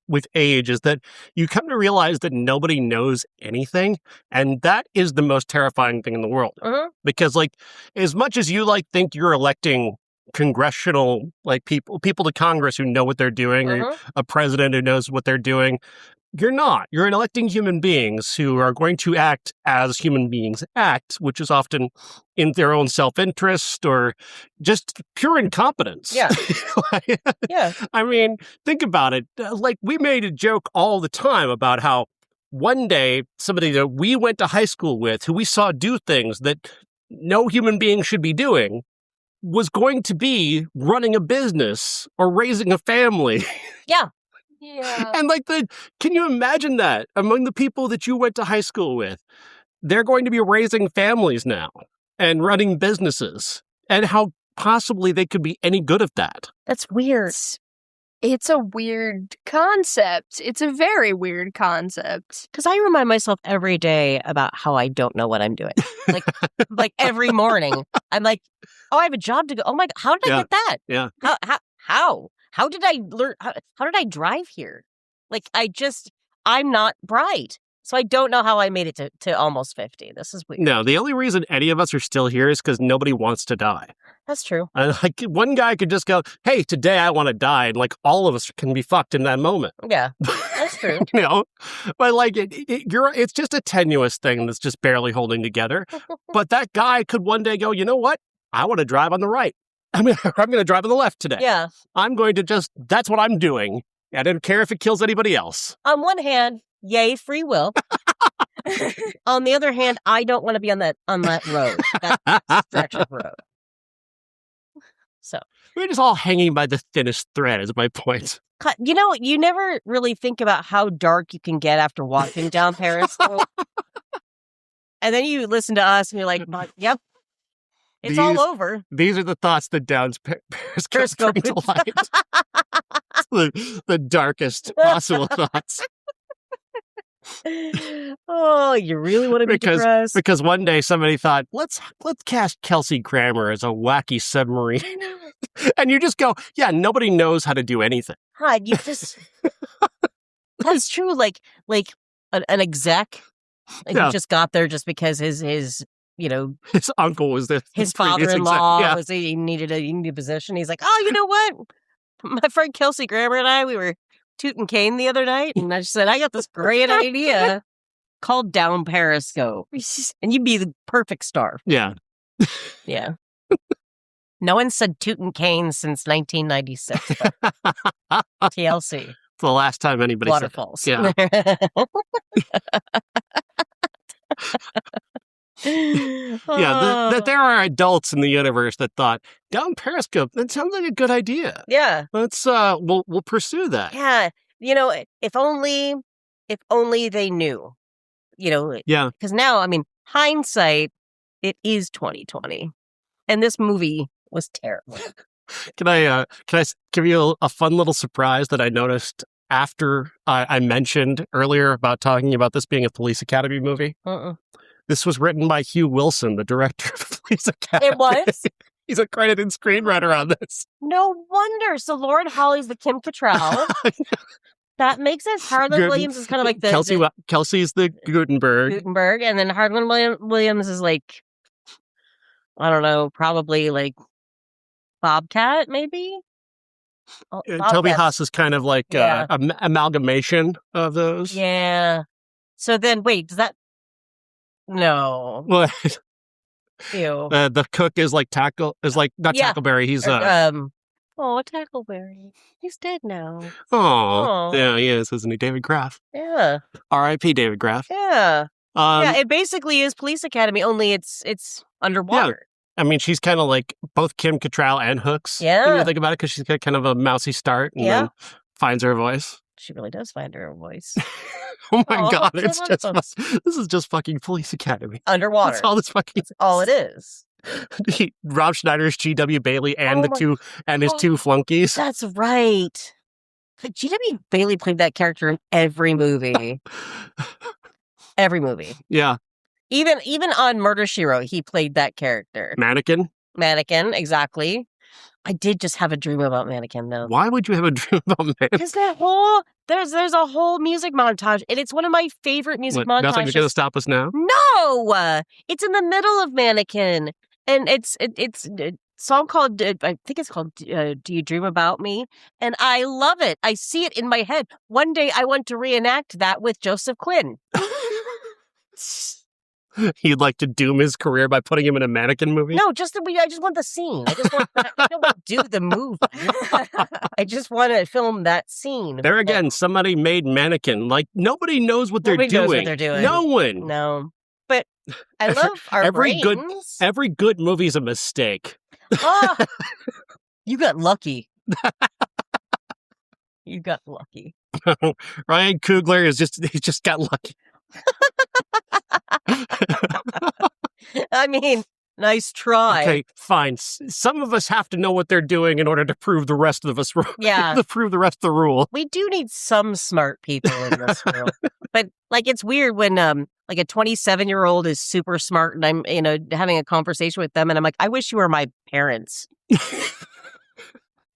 [SPEAKER 3] with age is that you come to realize that nobody knows anything, and that is the most terrifying thing in the world. Because like, as much as you think you're electing congressional people to Congress who know what they're doing, or a president who knows what they're doing, you're not. You're electing human beings who are going to act as human beings act, which is often in their own self-interest or just pure incompetence.
[SPEAKER 1] Yeah. Yeah.
[SPEAKER 3] I mean, think about it. Like, we made a joke all the time about how one day somebody that we went to high school with, who we saw do things that no human being should be doing, was going to be running a business or raising a family.
[SPEAKER 1] Yeah.
[SPEAKER 2] Yeah.
[SPEAKER 3] And can you imagine that among the people that you went to high school with? They're going to be raising families now and running businesses, and how possibly they could be any good at that.
[SPEAKER 1] That's weird.
[SPEAKER 2] It's a weird concept. It's a very weird concept.
[SPEAKER 1] Because I remind myself every day about how I don't know what I'm doing. Like every morning, I'm like, oh, I have a job to go. Oh my God, how did I get that?
[SPEAKER 3] Yeah.
[SPEAKER 1] How? How did I learn? How did I drive here? Like, I'm not bright. So I don't know how I made it to almost 50. This is weird.
[SPEAKER 3] No, the only reason any of us are still here is because nobody wants to die.
[SPEAKER 1] That's true.
[SPEAKER 3] And one guy could just go, hey, today I want to die. And all of us can be fucked in that moment.
[SPEAKER 1] Yeah, that's true.
[SPEAKER 3] But it's just a tenuous thing that's just barely holding together. But that guy could one day go, you know what? I want to drive on the right. I'm going to drive on the left today.
[SPEAKER 1] Yeah.
[SPEAKER 3] I'm going to that's what I'm doing. I don't care if it kills anybody else.
[SPEAKER 1] On one hand, yay, free will. On the other hand, I don't want to be on that road, that stretch of road. So
[SPEAKER 3] we're just all hanging by the thinnest thread, is my point.
[SPEAKER 1] You never really think about how dark you can get after walking down Periscope. And then you listen to us and you're like, yep. It's all over.
[SPEAKER 3] These are the thoughts that Downs Periscope bring to light. the darkest possible thoughts.
[SPEAKER 1] Oh, you really want to be depressed?
[SPEAKER 3] Because one day somebody thought, let's cast Kelsey Grammer as a wacky submarine. And you just go, yeah, nobody knows how to do anything.
[SPEAKER 1] God, you just... That's true. Like an exec who just got there just because his
[SPEAKER 3] uncle was
[SPEAKER 1] his father-in-law was he needed a position. He's like, oh, you know what? My friend Kelsey Grammer and I, we were tooting cane the other night, and I just said, I got this great idea called Down Periscope, and you'd be the perfect star.
[SPEAKER 3] Yeah.
[SPEAKER 1] Yeah. No one said tootin' cane since 1996. TLC.
[SPEAKER 3] It's the last time anybody
[SPEAKER 1] Waterfalls.
[SPEAKER 3] said it. Yeah. That there are adults in the universe that thought, Down Periscope, that sounds like a good idea.
[SPEAKER 1] Yeah.
[SPEAKER 3] Let's we'll pursue that.
[SPEAKER 1] Yeah. If only they knew.
[SPEAKER 3] Yeah.
[SPEAKER 1] Because now, hindsight, it is 2020. And this movie was terrible.
[SPEAKER 3] Can I give you a fun little surprise that I noticed after I mentioned earlier about talking about this being a Police Academy movie? This was written by Hugh Wilson, the director of the Police Academy.
[SPEAKER 1] It was?
[SPEAKER 3] He's a credited screenwriter on this.
[SPEAKER 1] No wonder. So Lauren Holly's the Kim Cattrall. That makes sense. Harlan Williams is kind of like the...
[SPEAKER 3] Kelsey's the Gutenberg.
[SPEAKER 1] And then Harlan Williams is like, I don't know, probably like Bobcat, maybe?
[SPEAKER 3] Toby Haas is kind of like an amalgamation of those.
[SPEAKER 1] Yeah. So then, wait, does that... No.
[SPEAKER 3] Well,
[SPEAKER 1] Ew.
[SPEAKER 3] The cook is like not Tackleberry. He's
[SPEAKER 1] Tackleberry. He's dead now.
[SPEAKER 3] Oh, yeah, he is, isn't he? David Graff.
[SPEAKER 1] Yeah.
[SPEAKER 3] R.I.P. David Graff.
[SPEAKER 1] Yeah. It basically is Police Academy, only it's underwater.
[SPEAKER 3] Yeah. I mean, she's kind of like both Kim Cattrall and Hooks.
[SPEAKER 1] Yeah.
[SPEAKER 3] When you think about it, because she's got kind of a mousy start and then finds her voice.
[SPEAKER 1] She really does find her voice.
[SPEAKER 3] Oh my God! This is just fucking Police Academy
[SPEAKER 1] underwater.
[SPEAKER 3] That's all this fucking.
[SPEAKER 1] That's all it is.
[SPEAKER 3] Rob Schneider's G.W. Bailey and his two flunkies.
[SPEAKER 1] That's right. G.W. Bailey played that character in every movie. Every movie.
[SPEAKER 3] Yeah.
[SPEAKER 1] Even on Murder, She Wrote, he played that character.
[SPEAKER 3] Mannequin, exactly.
[SPEAKER 1] I did just have a dream about Mannequin, though.
[SPEAKER 3] Why would you have a dream about Mannequin?
[SPEAKER 1] Because there's a whole music montage, and it's one of my favorite music montages.
[SPEAKER 3] Nothing's going to stop us now?
[SPEAKER 1] No! It's in the middle of Mannequin, and it's a song called, I think it's called Do You Dream About Me? And I love it. I see it in my head. One day I want to reenact that with Joseph Quinn.
[SPEAKER 3] He'd like to doom his career by putting him in a Mannequin movie?
[SPEAKER 1] No, I just want the scene. I don't want to do the movie. I just want to film that scene.
[SPEAKER 3] There again, somebody made Mannequin. Like, nobody knows what they're doing.
[SPEAKER 1] Knows what they're doing.
[SPEAKER 3] No one.
[SPEAKER 1] No. But I love our brains.
[SPEAKER 3] Every good movie's a mistake.
[SPEAKER 1] Oh, you got lucky. You got lucky.
[SPEAKER 3] Ryan Coogler he just got lucky.
[SPEAKER 1] I mean, nice try.
[SPEAKER 3] Okay, fine. Some of us have to know what they're doing in order to prove the rest of us to prove the rest of the rule.
[SPEAKER 1] We do need some smart people in this world. But like it's weird when like a 27-year-old is super smart and I'm having a conversation with them and I'm like, I wish you were my parents.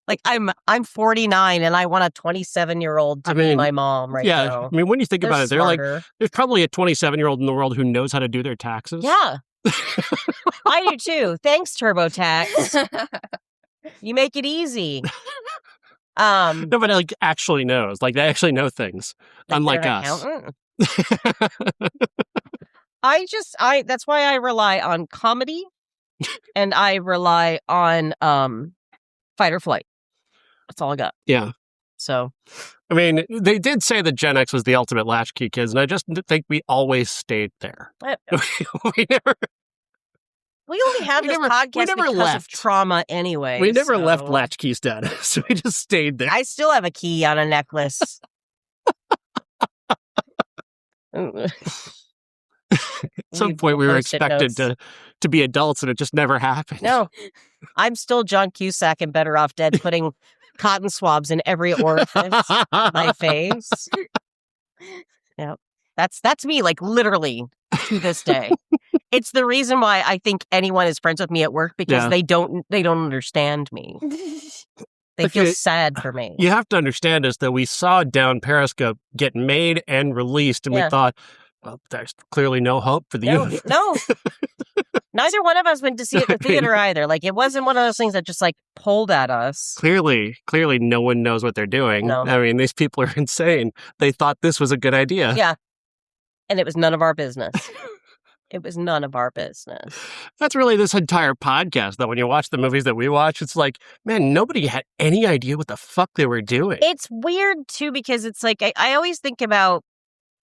[SPEAKER 1] Like I'm 49 and I want a 27-year-old to be my mom now.
[SPEAKER 3] Yeah, I mean, when you think about it, there's probably a 27-year-old in the world who knows how to do their taxes.
[SPEAKER 1] Yeah, I do too. Thanks, TurboTax. You make it easy.
[SPEAKER 3] Nobody actually knows. Like they actually know things, unlike us. That's why I rely on comedy, and I rely on fight or flight. That's all I got. Yeah.
[SPEAKER 1] So,
[SPEAKER 3] I mean, they did say that Gen X was the ultimate latchkey kids, and I just think we always stayed there.
[SPEAKER 1] We only have this podcast because of trauma anyway.
[SPEAKER 3] We never left latchkey status, so we just stayed there.
[SPEAKER 1] I still have a key on a necklace.
[SPEAKER 3] At some point, we were expected to be adults, and it just never happened.
[SPEAKER 1] No, I'm still John Cusack and Better Off Dead, putting cotton swabs in every orifice of my face. Yeah, that's me, like literally to this day. It's the reason why I think anyone is friends with me at work because they don't understand me. They feel sad for me.
[SPEAKER 3] You have to understand is that we saw Down Periscope get made and released, and we thought, well, there's clearly no hope for the youth.
[SPEAKER 1] No. Neither one of us went to see it in the theater either. Like, it wasn't one of those things that just, like, pulled at us.
[SPEAKER 3] Clearly, no one knows what they're doing.
[SPEAKER 1] No.
[SPEAKER 3] I mean, these people are insane. They thought this was a good idea.
[SPEAKER 1] Yeah. And it was none of our business. It was none of our business.
[SPEAKER 3] That's really this entire podcast, though. When you watch the movies that we watch, it's like, man, nobody had any idea what the fuck they were doing.
[SPEAKER 1] It's weird, too, because it's like, I always think about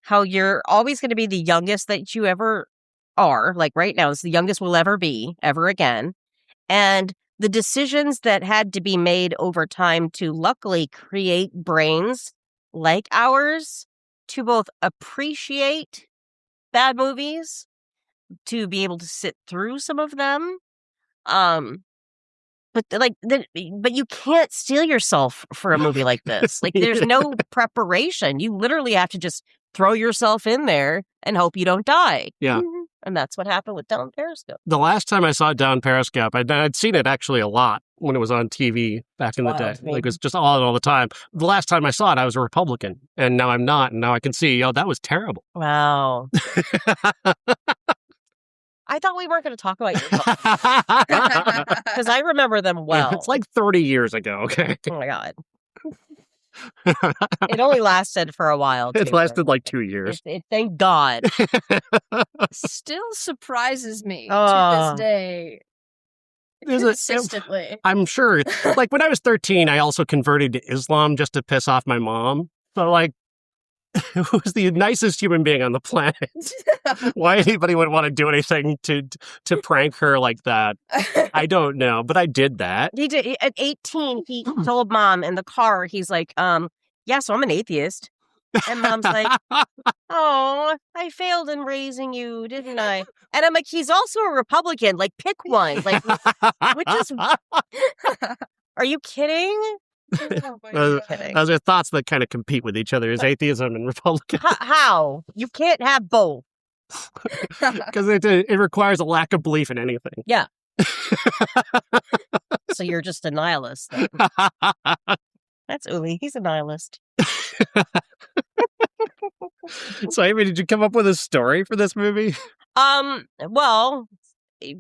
[SPEAKER 1] how you're always going to be the youngest that you ever are. Like right now, it's the youngest we'll ever be, ever again. And the decisions that had to be made over time to luckily create brains like ours to both appreciate bad movies, to be able to sit through some of them, But you can't steel yourself for a movie like this. Like, there's no preparation. You literally have to just throw yourself in there and hope you don't die.
[SPEAKER 3] Yeah.
[SPEAKER 1] And that's what happened with Down Periscope.
[SPEAKER 3] The last time I saw Down Periscope, I'd seen it actually a lot when it was on TV back in the day. Like, it was just all the time. The last time I saw it, I was a Republican, and now I'm not. And now I can see, that was terrible.
[SPEAKER 1] Wow. I thought we weren't going to talk about your because I remember them well.
[SPEAKER 3] It's like 30 years ago, okay?
[SPEAKER 1] Oh, my God. It only lasted for a while, too.
[SPEAKER 3] It lasted like 2 years.
[SPEAKER 1] Thank God.
[SPEAKER 2] Still surprises me to this day. Consistently.
[SPEAKER 3] I'm sure. Like, when I was 13, I also converted to Islam just to piss off my mom. So, like, who was the nicest human being on the planet? Why anybody would want to do anything to prank her like that, I don't know. But I did that.
[SPEAKER 1] He did. At 18, he told Mom in the car, he's like, yeah, so I'm an atheist. And Mom's like, oh, I failed in raising you, didn't I? And I'm like, he's also a Republican. Like, pick one. Like, which is... Are you kidding?
[SPEAKER 3] Those are thoughts that kind of compete with each other, is atheism and Republican.
[SPEAKER 1] How? You can't have both.
[SPEAKER 3] Because it requires a lack of belief in anything.
[SPEAKER 1] Yeah. So you're just a nihilist then. That's Uli. He's a nihilist.
[SPEAKER 3] So, Amy, did you come up with a story for this movie?
[SPEAKER 1] Well,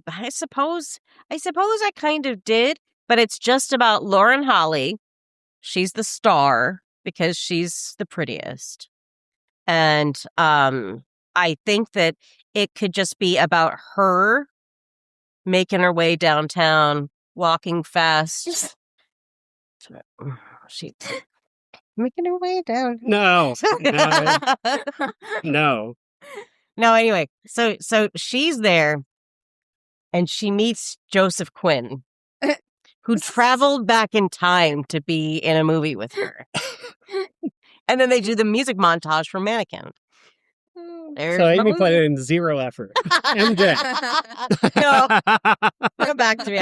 [SPEAKER 1] I suppose I kind of did, but it's just about Lauren Holly. She's the star because she's the prettiest. And I think that it could just be about her making her way downtown, walking fast. She's making her way down.
[SPEAKER 3] No. No.
[SPEAKER 1] No, anyway, so she's there and she meets Joseph Quinn, who traveled back in time to be in a movie with her. And then they do the music montage for Mannequin.
[SPEAKER 3] So Amy put in zero effort. MJ.
[SPEAKER 1] No. Come back to me.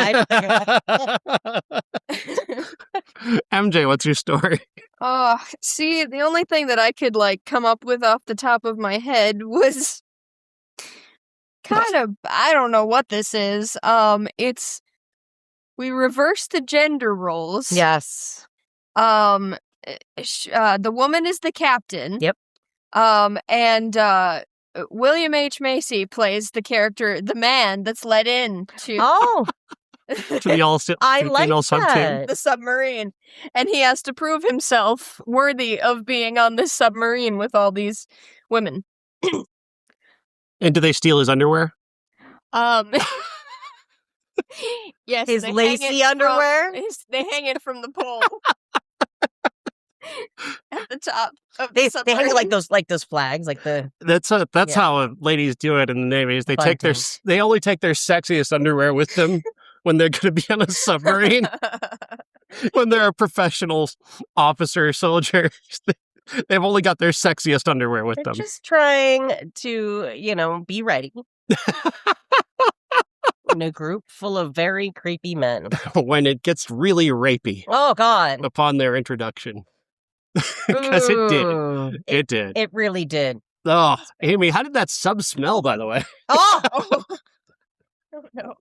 [SPEAKER 3] MJ, what's your story?
[SPEAKER 2] See, the only thing that I could, come up with off the top of my head was kind of, I don't know what this is. We reversed the gender roles.
[SPEAKER 1] Yes.
[SPEAKER 2] The woman is the captain.
[SPEAKER 1] Yep.
[SPEAKER 2] And William H. Macy plays the character, the man that's let in to
[SPEAKER 3] to the
[SPEAKER 1] I like
[SPEAKER 3] that.
[SPEAKER 2] The submarine, and he has to prove himself worthy of being on this submarine with all these women.
[SPEAKER 3] And do they steal his underwear?
[SPEAKER 2] Yes,
[SPEAKER 1] his lacy underwear.
[SPEAKER 2] They hang it from the pole. At the top of
[SPEAKER 1] they
[SPEAKER 2] the
[SPEAKER 1] hang it like those flags, like the.
[SPEAKER 3] That's how ladies do it in the Navy. Is they only take their sexiest underwear with them when they're going to be on a submarine. When they're a professional officer, soldier, they've only got their sexiest underwear with them.
[SPEAKER 1] Just trying to, be ready. In a group full of very creepy men.
[SPEAKER 3] When it gets really rapey.
[SPEAKER 1] Oh, God.
[SPEAKER 3] Upon their introduction. Because it did. It did.
[SPEAKER 1] It really did.
[SPEAKER 3] Oh, Amy, how did that sub smell, by the way?
[SPEAKER 1] Oh!
[SPEAKER 2] Oh no.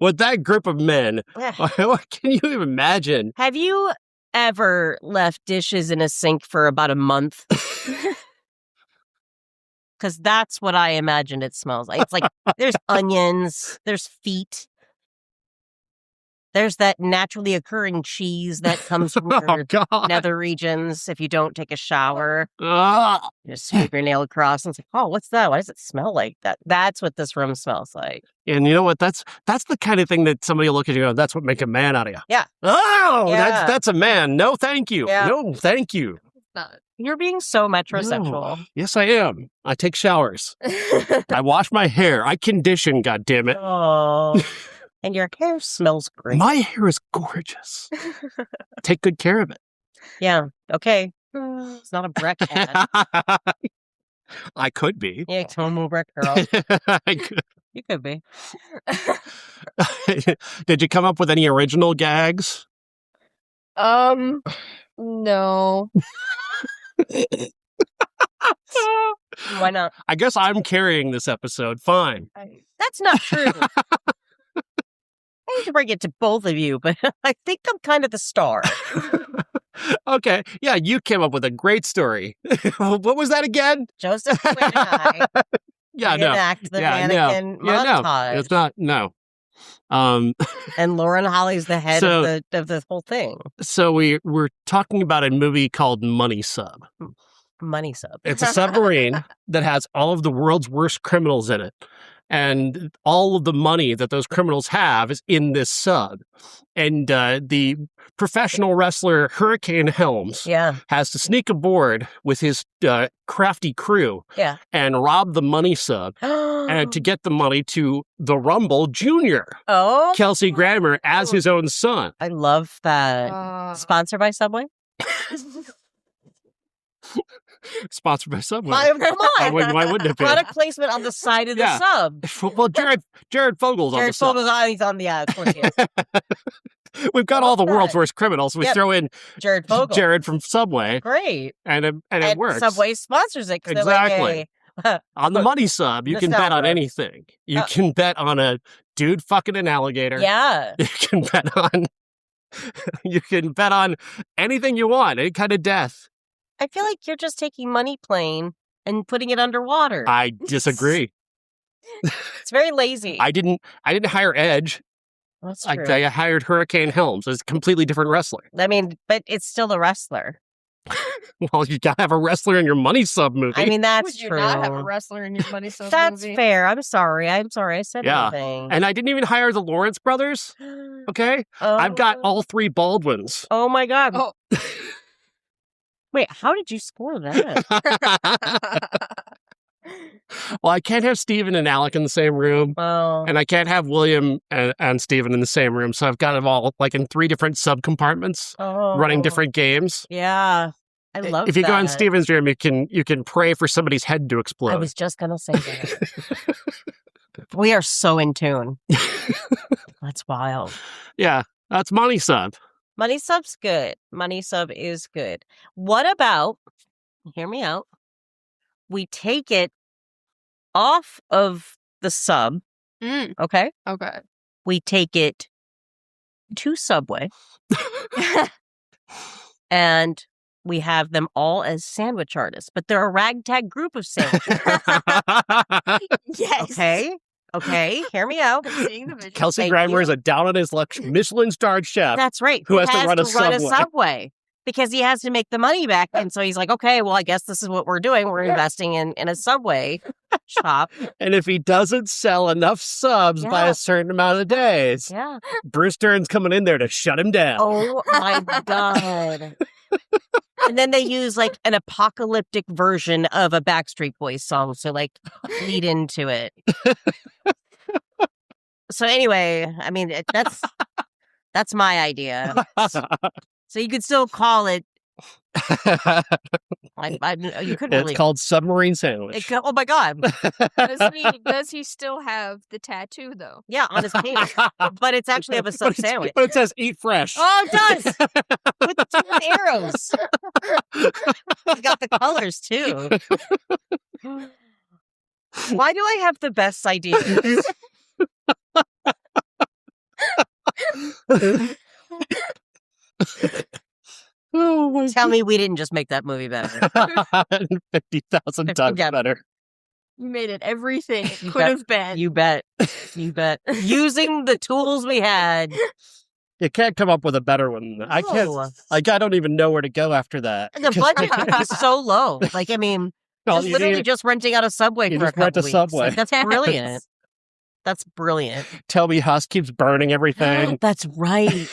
[SPEAKER 3] With that group of men, what can you even imagine?
[SPEAKER 1] Have you ever left dishes in a sink for about a month? Because that's what I imagine it smells like. It's like there's onions, there's feet, there's that naturally occurring cheese that comes from your nether regions if you don't take a shower. You just sweep your nail across and it's like, oh, what's that? Why does it smell like that? That's what this room smells like.
[SPEAKER 3] And you know what? That's the kind of thing that somebody will look at you and go, that's what make a man out of you.
[SPEAKER 1] Yeah.
[SPEAKER 3] Oh, yeah. That's a man. No, thank you.
[SPEAKER 1] Yeah.
[SPEAKER 3] No, thank you.
[SPEAKER 1] You're being so metrosexual.
[SPEAKER 3] No. Yes, I am. I take showers. I wash my hair. I condition, goddammit.
[SPEAKER 1] Oh. And your hair smells great.
[SPEAKER 3] My hair is gorgeous. Take good care of it.
[SPEAKER 1] Yeah. Okay. It's not a Breck ad.
[SPEAKER 3] I could be.
[SPEAKER 1] Yeah, Tomo Breck girl.
[SPEAKER 3] I could.
[SPEAKER 1] You could be.
[SPEAKER 3] Did you come up with any original gags?
[SPEAKER 2] No.
[SPEAKER 1] Why not?
[SPEAKER 3] I guess I'm carrying this episode. Fine.
[SPEAKER 1] That's not true. I hate to bring it to both of you, but I think I'm kind of the star.
[SPEAKER 3] Okay. Yeah, you came up with a great story. What was that again?
[SPEAKER 1] Joseph Quinn and I reenact the mannequin montage.
[SPEAKER 3] It's not, no.
[SPEAKER 1] And Lauren Holly's the head of the whole thing.
[SPEAKER 3] So we're talking about a movie called Money Sub.
[SPEAKER 1] Money Sub.
[SPEAKER 3] It's a submarine that has all of the world's worst criminals in it. And all of the money that those criminals have is in this sub. And the professional wrestler Hurricane Helms has to sneak aboard with his crafty crew and rob the money sub and to get the money to the Rumble Jr.
[SPEAKER 1] Oh.
[SPEAKER 3] Kelsey Grammer as his own son.
[SPEAKER 1] I love that. Sponsored by Subway?
[SPEAKER 3] Sponsored by Subway.
[SPEAKER 1] Come on.
[SPEAKER 3] Why wouldn't it be?
[SPEAKER 1] Product placement on the side of the sub.
[SPEAKER 3] Well, Jared Fogel's on the sub.
[SPEAKER 1] He's on the of course he is.
[SPEAKER 3] We've got all the world's worst criminals. We throw in Jared from Subway.
[SPEAKER 1] Great.
[SPEAKER 3] And it works.
[SPEAKER 1] Subway sponsors it.
[SPEAKER 3] Exactly. On the Money Sub, you can bet on anything. You can bet on a dude fucking an alligator.
[SPEAKER 1] Yeah.
[SPEAKER 3] You can bet on anything you want, any kind of death.
[SPEAKER 1] I feel like you're just taking Money Plane and putting it underwater.
[SPEAKER 3] I disagree.
[SPEAKER 1] It's very lazy.
[SPEAKER 3] I didn't hire Edge.
[SPEAKER 1] That's true.
[SPEAKER 3] I hired Hurricane Helms. It's a completely different wrestler.
[SPEAKER 1] I mean, but it's still the wrestler.
[SPEAKER 3] Well, you gotta have a wrestler in your Money Sub movie.
[SPEAKER 1] I mean, that's
[SPEAKER 2] true.
[SPEAKER 1] true.
[SPEAKER 2] Would you not have a wrestler in your Money Sub movie?
[SPEAKER 1] That's fair. I'm sorry. I said anything.
[SPEAKER 3] And I didn't even hire the Lawrence brothers. Okay? I've got all three Baldwins.
[SPEAKER 1] Oh, my God.
[SPEAKER 2] Oh.
[SPEAKER 1] Wait, how did you score that?
[SPEAKER 3] Well, I can't have Steven and Alec in the same room.
[SPEAKER 1] Oh.
[SPEAKER 3] And I can't have William and Steven in the same room. So I've got them all like in 3 different sub-compartments running different games.
[SPEAKER 1] Yeah. I love that.
[SPEAKER 3] If you go in Steven's room, you can pray for somebody's head to explode.
[SPEAKER 1] I was just going to say that. We are so in tune. That's wild.
[SPEAKER 3] Yeah, that's Money Sub.
[SPEAKER 1] Money Sub's good. Money Sub is good. What about, hear me out, we take it off of the sub, okay?
[SPEAKER 2] Okay.
[SPEAKER 1] We take it to Subway, and we have them all as sandwich artists, but they're a ragtag group of sandwich artists.
[SPEAKER 2] Yes.
[SPEAKER 1] Okay, hear me out.
[SPEAKER 3] Kelsey Grammer is a down-on-his-luck Michelin-starred chef.
[SPEAKER 1] That's right.
[SPEAKER 3] Who has to run a
[SPEAKER 1] Subway. Because he has to make the money back. And so he's like, okay, well, I guess this is what we're doing. We're investing in a Subway shop.
[SPEAKER 3] And if he doesn't sell enough subs by a certain amount of days, Bruce Dern's coming in there to shut him down.
[SPEAKER 1] Oh, my God. And then they use like an apocalyptic version of a Backstreet Boys song to like lead into it. So anyway, I mean, that's my idea. So you could still call it. You couldn't really.
[SPEAKER 3] It's called Submarine Sandwich.
[SPEAKER 1] Oh my God!
[SPEAKER 2] Does he still have the tattoo though?
[SPEAKER 1] Yeah, on his penis, but it's actually of a sub sandwich.
[SPEAKER 3] But it says "Eat Fresh."
[SPEAKER 1] Oh, it does with the 2 arrows. He's got the colors too. Why do I have the best ideas? Tell me we didn't just make that movie better.
[SPEAKER 3] 50,000 times better.
[SPEAKER 2] You made it everything it could have been.
[SPEAKER 1] You bet. Using the tools we had.
[SPEAKER 3] You can't come up with a better one. I can't. I don't even know where to go after that.
[SPEAKER 1] And the budget is so low. Like, I mean, just renting out a Subway for a couple weeks.
[SPEAKER 3] Subway.
[SPEAKER 1] Like, that's brilliant. That's brilliant.
[SPEAKER 3] Toby Huss keeps burning everything.
[SPEAKER 1] That's right.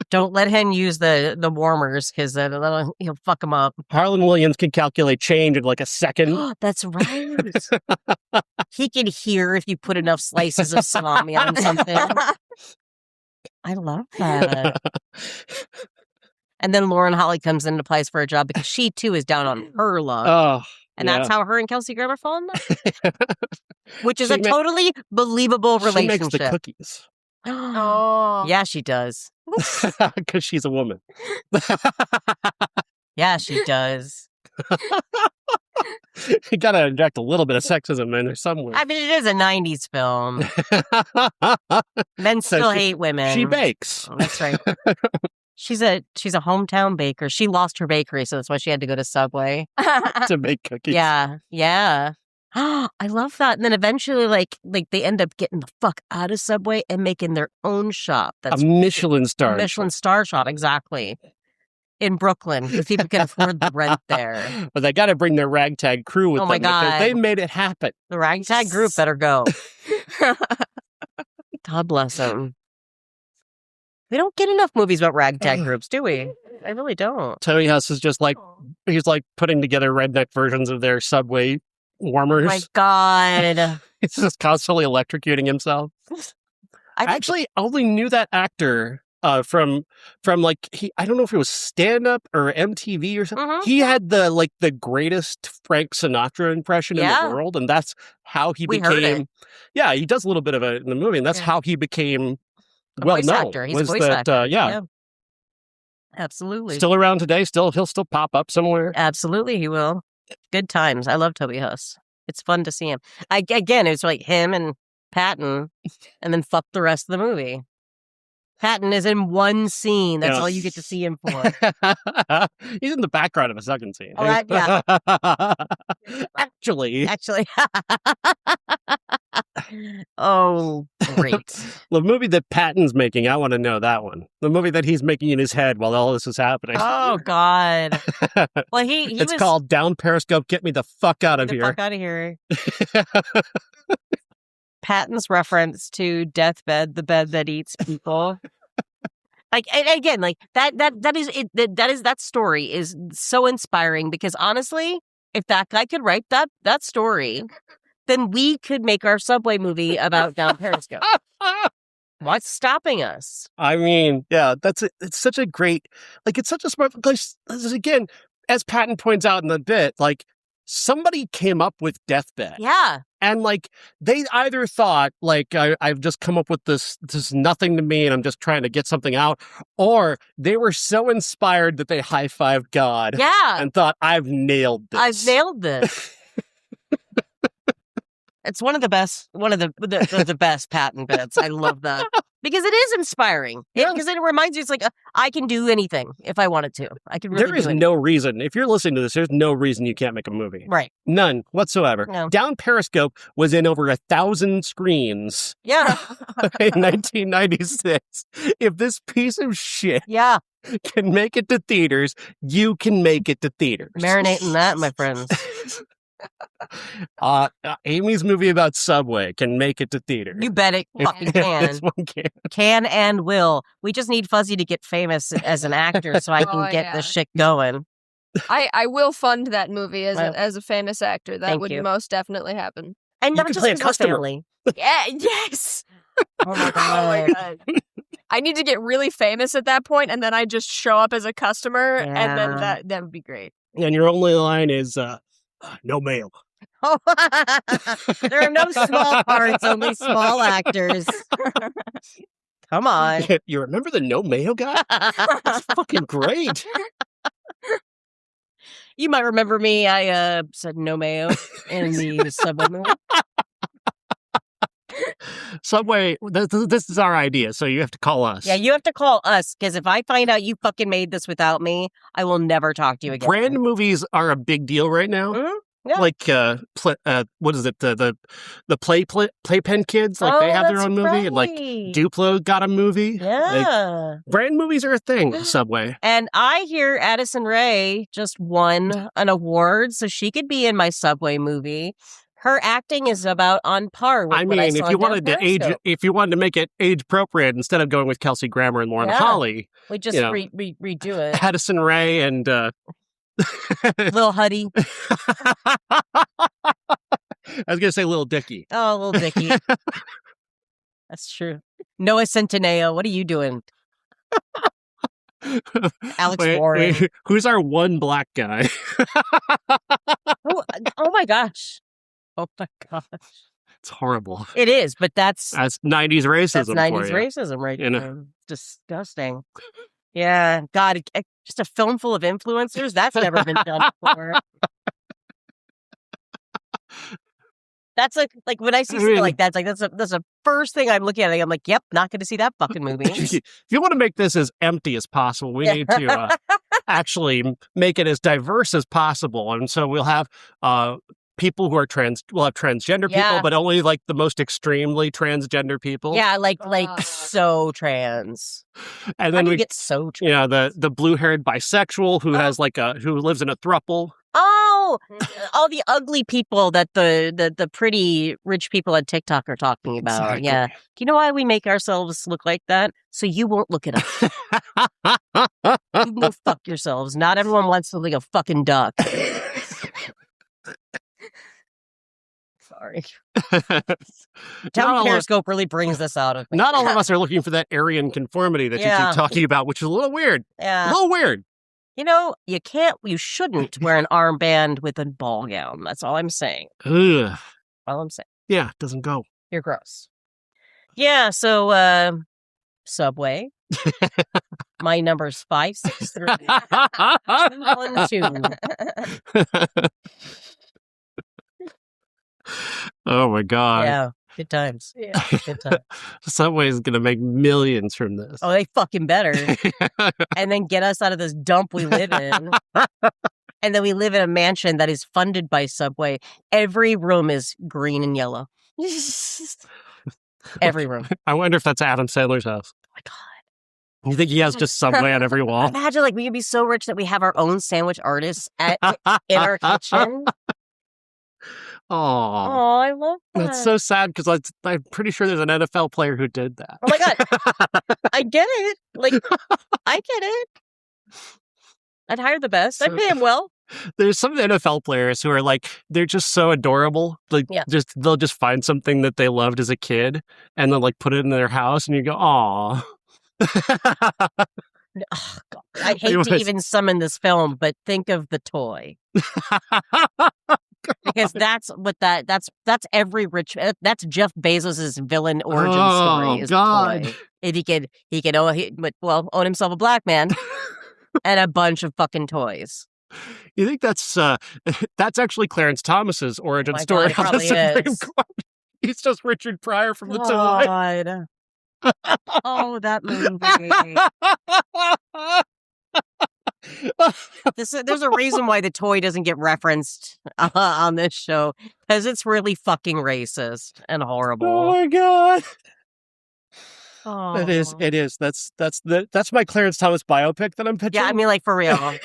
[SPEAKER 1] Don't let him use the warmers because he'll fuck him up.
[SPEAKER 3] Harlan Williams can calculate change in like a second.
[SPEAKER 1] That's right. He can hear if you put enough slices of salami on something. I love that. And then Lauren Holly comes into place for a job because she too is down on her luck.
[SPEAKER 3] Oh.
[SPEAKER 1] And that's how her and Kelsey Grammer fall in love. Which is a totally believable relationship.
[SPEAKER 3] She makes the cookies.
[SPEAKER 2] Oh.
[SPEAKER 1] Yeah, she does.
[SPEAKER 3] Because she's a woman.
[SPEAKER 1] Yeah, she does.
[SPEAKER 3] You gotta inject a little bit of sexism in there somewhere.
[SPEAKER 1] I mean, it is a 90s film. Men
[SPEAKER 3] So
[SPEAKER 1] still hate women.
[SPEAKER 3] She bakes.
[SPEAKER 1] Oh, that's right. She's a hometown baker. She lost her bakery, so that's why she had to go to Subway.
[SPEAKER 3] To make cookies.
[SPEAKER 1] Yeah, yeah. I love that. And then eventually, like they end up getting the fuck out of Subway and making their own shop.
[SPEAKER 3] A Michelin star.
[SPEAKER 1] A Michelin star shop, exactly. In Brooklyn, because people can afford the rent there.
[SPEAKER 3] But they got to bring their ragtag crew with
[SPEAKER 1] Oh
[SPEAKER 3] them.
[SPEAKER 1] my God.
[SPEAKER 3] Because they made it happen.
[SPEAKER 1] The ragtag group better go. God bless them. We don't get enough movies about ragtag groups, do we? I really don't.
[SPEAKER 3] Toby Huss is just like, he's like putting together redneck versions of their Subway warmers.
[SPEAKER 1] Oh my God.
[SPEAKER 3] He's just constantly electrocuting himself. I actually only knew that actor from like I don't know if it was stand up or MTV or something.
[SPEAKER 1] Mm-hmm.
[SPEAKER 3] He had the greatest Frank Sinatra impression in the world, and that's how he became.
[SPEAKER 1] Heard it.
[SPEAKER 3] Yeah, he does a little bit of it in the movie, and that's how he became well
[SPEAKER 1] voice
[SPEAKER 3] known.
[SPEAKER 1] actor. He's a voice actor. Yeah. Absolutely.
[SPEAKER 3] Still around today. He'll still pop up somewhere.
[SPEAKER 1] Absolutely, he will. Good times. I love Toby Huss. It's fun to see him. Again, it's like him and Patton, and then fuck the rest of the movie. Patton is in one scene. That's all you get to see him for.
[SPEAKER 3] He's in the background of a second scene.
[SPEAKER 1] Oh, yeah.
[SPEAKER 3] Actually.
[SPEAKER 1] Oh, great.
[SPEAKER 3] The movie that Patton's making, I want to know that one. The movie that he's making in his head while all this is happening.
[SPEAKER 1] Oh, God. Well,
[SPEAKER 3] it's called Down Periscope, Get Me the Fuck Out of Here.
[SPEAKER 1] Fuck out of here. Patton's reference to Deathbed, the bed that eats people. Like, and again, like that story is so inspiring because honestly, if that guy could write that story, then we could make our Subway movie about Down Periscope. What's stopping us?
[SPEAKER 3] I mean, yeah, it's such a great, like, it's such a smart, because again, as Patton points out in the bit, like, somebody came up with Deathbed.
[SPEAKER 1] Yeah.
[SPEAKER 3] And, like, they either thought, like, I've just come up with this is nothing to me and I'm just trying to get something out, or they were so inspired that they high-fived God.
[SPEAKER 1] Yeah.
[SPEAKER 3] And thought, I've nailed this.
[SPEAKER 1] It's one of the best Patton bits. I love that. Because it is inspiring. Because it reminds you, it's like, I can do anything if I wanted to. I can really
[SPEAKER 3] There is no reason. If you're listening to this, there's no reason you can't make a movie.
[SPEAKER 1] Right.
[SPEAKER 3] None whatsoever.
[SPEAKER 1] No.
[SPEAKER 3] Down Periscope was in over 1,000 screens.
[SPEAKER 1] Yeah.
[SPEAKER 3] In 1996. If this piece of shit can make it to theaters, you can make it to theaters.
[SPEAKER 1] Marinating that, my friends.
[SPEAKER 3] Amy's movie about Subway can make it to theater.
[SPEAKER 1] You bet it fucking can.
[SPEAKER 3] This one can.
[SPEAKER 1] Can and will. We just need Fuzzy to get famous as an actor so I can get this shit going.
[SPEAKER 2] I will fund that movie as a famous actor. That would most definitely happen.
[SPEAKER 1] And
[SPEAKER 3] you can play a customer.
[SPEAKER 1] Family.
[SPEAKER 2] Yeah, yes.
[SPEAKER 1] Oh my God.
[SPEAKER 2] I need to get really famous at that point, and then I just show up as a customer, and then that would be great.
[SPEAKER 3] And your only line is, no mail.
[SPEAKER 1] Oh, there are no small parts, only small actors. Come on.
[SPEAKER 3] You remember the no mail guy? That's fucking great.
[SPEAKER 1] You might remember me. I said no mayo in the Subway movie.
[SPEAKER 3] Subway, this is our idea, so you have to call us.
[SPEAKER 1] Yeah, you have to call us, because if I find out you fucking made this without me, I will never talk to you again.
[SPEAKER 3] Brand movies are a big deal right now.
[SPEAKER 1] Mm-hmm. Yeah.
[SPEAKER 3] Like, what is it? The Playpen kids, like they have their own movie, and like Duplo got a movie.
[SPEAKER 1] Yeah,
[SPEAKER 3] like, brand movies are a thing. Subway,
[SPEAKER 1] and I hear Addison Rae just won an award, so she could be in my Subway movie. Her acting is about on par with what I saw
[SPEAKER 3] if you wanted to if you wanted to make it age appropriate, instead of going with Kelsey Grammer and Lauren Holly,
[SPEAKER 1] we just redo it.
[SPEAKER 3] Addison Rae and
[SPEAKER 1] Lil Huddy.
[SPEAKER 3] I was gonna say Lil Dicky.
[SPEAKER 1] Oh, Lil Dicky. That's true. Noah Centineo, what are you doing? Alex Warren.
[SPEAKER 3] Who's our one black guy?
[SPEAKER 1] Oh my gosh. Oh my gosh.
[SPEAKER 3] It's horrible.
[SPEAKER 1] It is, but
[SPEAKER 3] That's 90s racism.
[SPEAKER 1] That's 90s
[SPEAKER 3] for you.
[SPEAKER 1] racism, right? Disgusting. Yeah, God, just a film full of influencers. That's never been done before. That's like when I see something like that, it's like that's the first thing I'm looking at. I'm like, yep, not going to see that fucking movie.
[SPEAKER 3] If you want to make this as empty as possible, we need to actually make it as diverse as possible. And so we'll have people who are we'll have transgender people, but only like the most extremely transgender people.
[SPEAKER 1] Yeah, like so trans.
[SPEAKER 3] And then
[SPEAKER 1] we get so trans.
[SPEAKER 3] Yeah, the blue-haired bisexual who has who lives in a throuple.
[SPEAKER 1] Oh, all the ugly people that the pretty rich people on TikTok are talking about.
[SPEAKER 3] Exactly.
[SPEAKER 1] Yeah. Do you know why we make ourselves look like that? So you won't look at us. You go fuck yourselves. Not everyone wants to look like a fucking duck. Sorry. Periscope really brings this out of me.
[SPEAKER 3] Not all of us are looking for that Aryan conformity that you keep talking about, which is a little weird.
[SPEAKER 1] Yeah.
[SPEAKER 3] A little weird.
[SPEAKER 1] You shouldn't wear an armband with a ball gown. That's all I'm saying.
[SPEAKER 3] Ugh.
[SPEAKER 1] All I'm saying.
[SPEAKER 3] Yeah, it doesn't go.
[SPEAKER 1] You're gross. Yeah, so Subway. My number's 563-212.
[SPEAKER 3] Oh my God.
[SPEAKER 1] Yeah, good times. Yeah, good times.
[SPEAKER 3] Subway's gonna make millions from this.
[SPEAKER 1] Oh, they fucking better. And then get us out of this dump we live in. And then we live in a mansion that is funded by Subway. Every room is green and yellow. Every room.
[SPEAKER 3] I wonder if that's Adam Sandler's house.
[SPEAKER 1] Oh my God.
[SPEAKER 3] You think he has just Subway on every wall?
[SPEAKER 1] Imagine we could be so rich that we have our own sandwich artists in our kitchen.
[SPEAKER 3] Oh,
[SPEAKER 1] I love that.
[SPEAKER 3] That's so sad because I'm pretty sure there's an NFL player who did that.
[SPEAKER 1] Oh my God. I get it. I get it. I'd hire the best. I'd pay him well.
[SPEAKER 3] There's some NFL players who are they're just so adorable. They'll just find something that they loved as a kid and they'll put it in their house and you go, aw.
[SPEAKER 1] Oh, God. I hate to even summon this film, but think of the toy. Because that's every rich. That's Jeff Bezos's villain origin story.
[SPEAKER 3] Oh God!
[SPEAKER 1] If he could own himself a black man and a bunch of fucking toys.
[SPEAKER 3] You think that's actually Clarence Thomas's origin story?
[SPEAKER 1] God, it probably is.
[SPEAKER 3] He's just Richard Pryor from the toy.
[SPEAKER 1] God. Oh, that movie. There's a reason why the toy doesn't get referenced on this show, because it's really fucking racist and horrible.
[SPEAKER 3] Oh my God.
[SPEAKER 1] Oh.
[SPEAKER 3] It is. That's my Clarence Thomas biopic that I'm pitching.
[SPEAKER 1] Yeah, I mean, for real.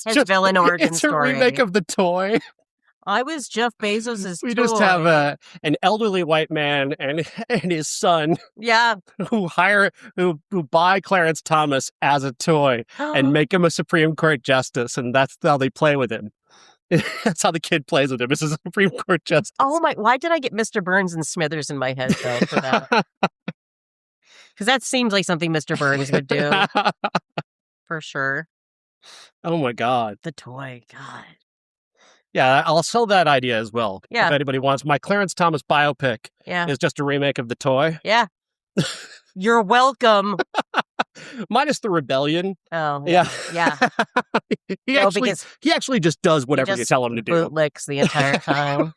[SPEAKER 1] His villain origin story.
[SPEAKER 3] It's a remake of the toy.
[SPEAKER 1] I was Jeff Bezos's
[SPEAKER 3] We
[SPEAKER 1] toy.
[SPEAKER 3] just have an elderly white man and his son.
[SPEAKER 1] Yeah.
[SPEAKER 3] Who buy Clarence Thomas as a toy and make him a Supreme Court justice, and that's how they play with him. That's how the kid plays with him. This is a Supreme Court justice.
[SPEAKER 1] Oh my! Why did I get Mr. Burns and Smithers in my head though for that? Because that seems like something Mr. Burns would do for sure.
[SPEAKER 3] Oh my God!
[SPEAKER 1] The toy, God.
[SPEAKER 3] Yeah, I'll sell that idea as well.
[SPEAKER 1] Yeah.
[SPEAKER 3] If anybody wants my Clarence Thomas biopic, is just a remake of the toy.
[SPEAKER 1] Yeah. You're welcome.
[SPEAKER 3] Minus the rebellion.
[SPEAKER 1] Oh.
[SPEAKER 3] Yeah.
[SPEAKER 1] Yeah.
[SPEAKER 3] He actually just does whatever you tell him to do.
[SPEAKER 1] Bootlicks the entire time.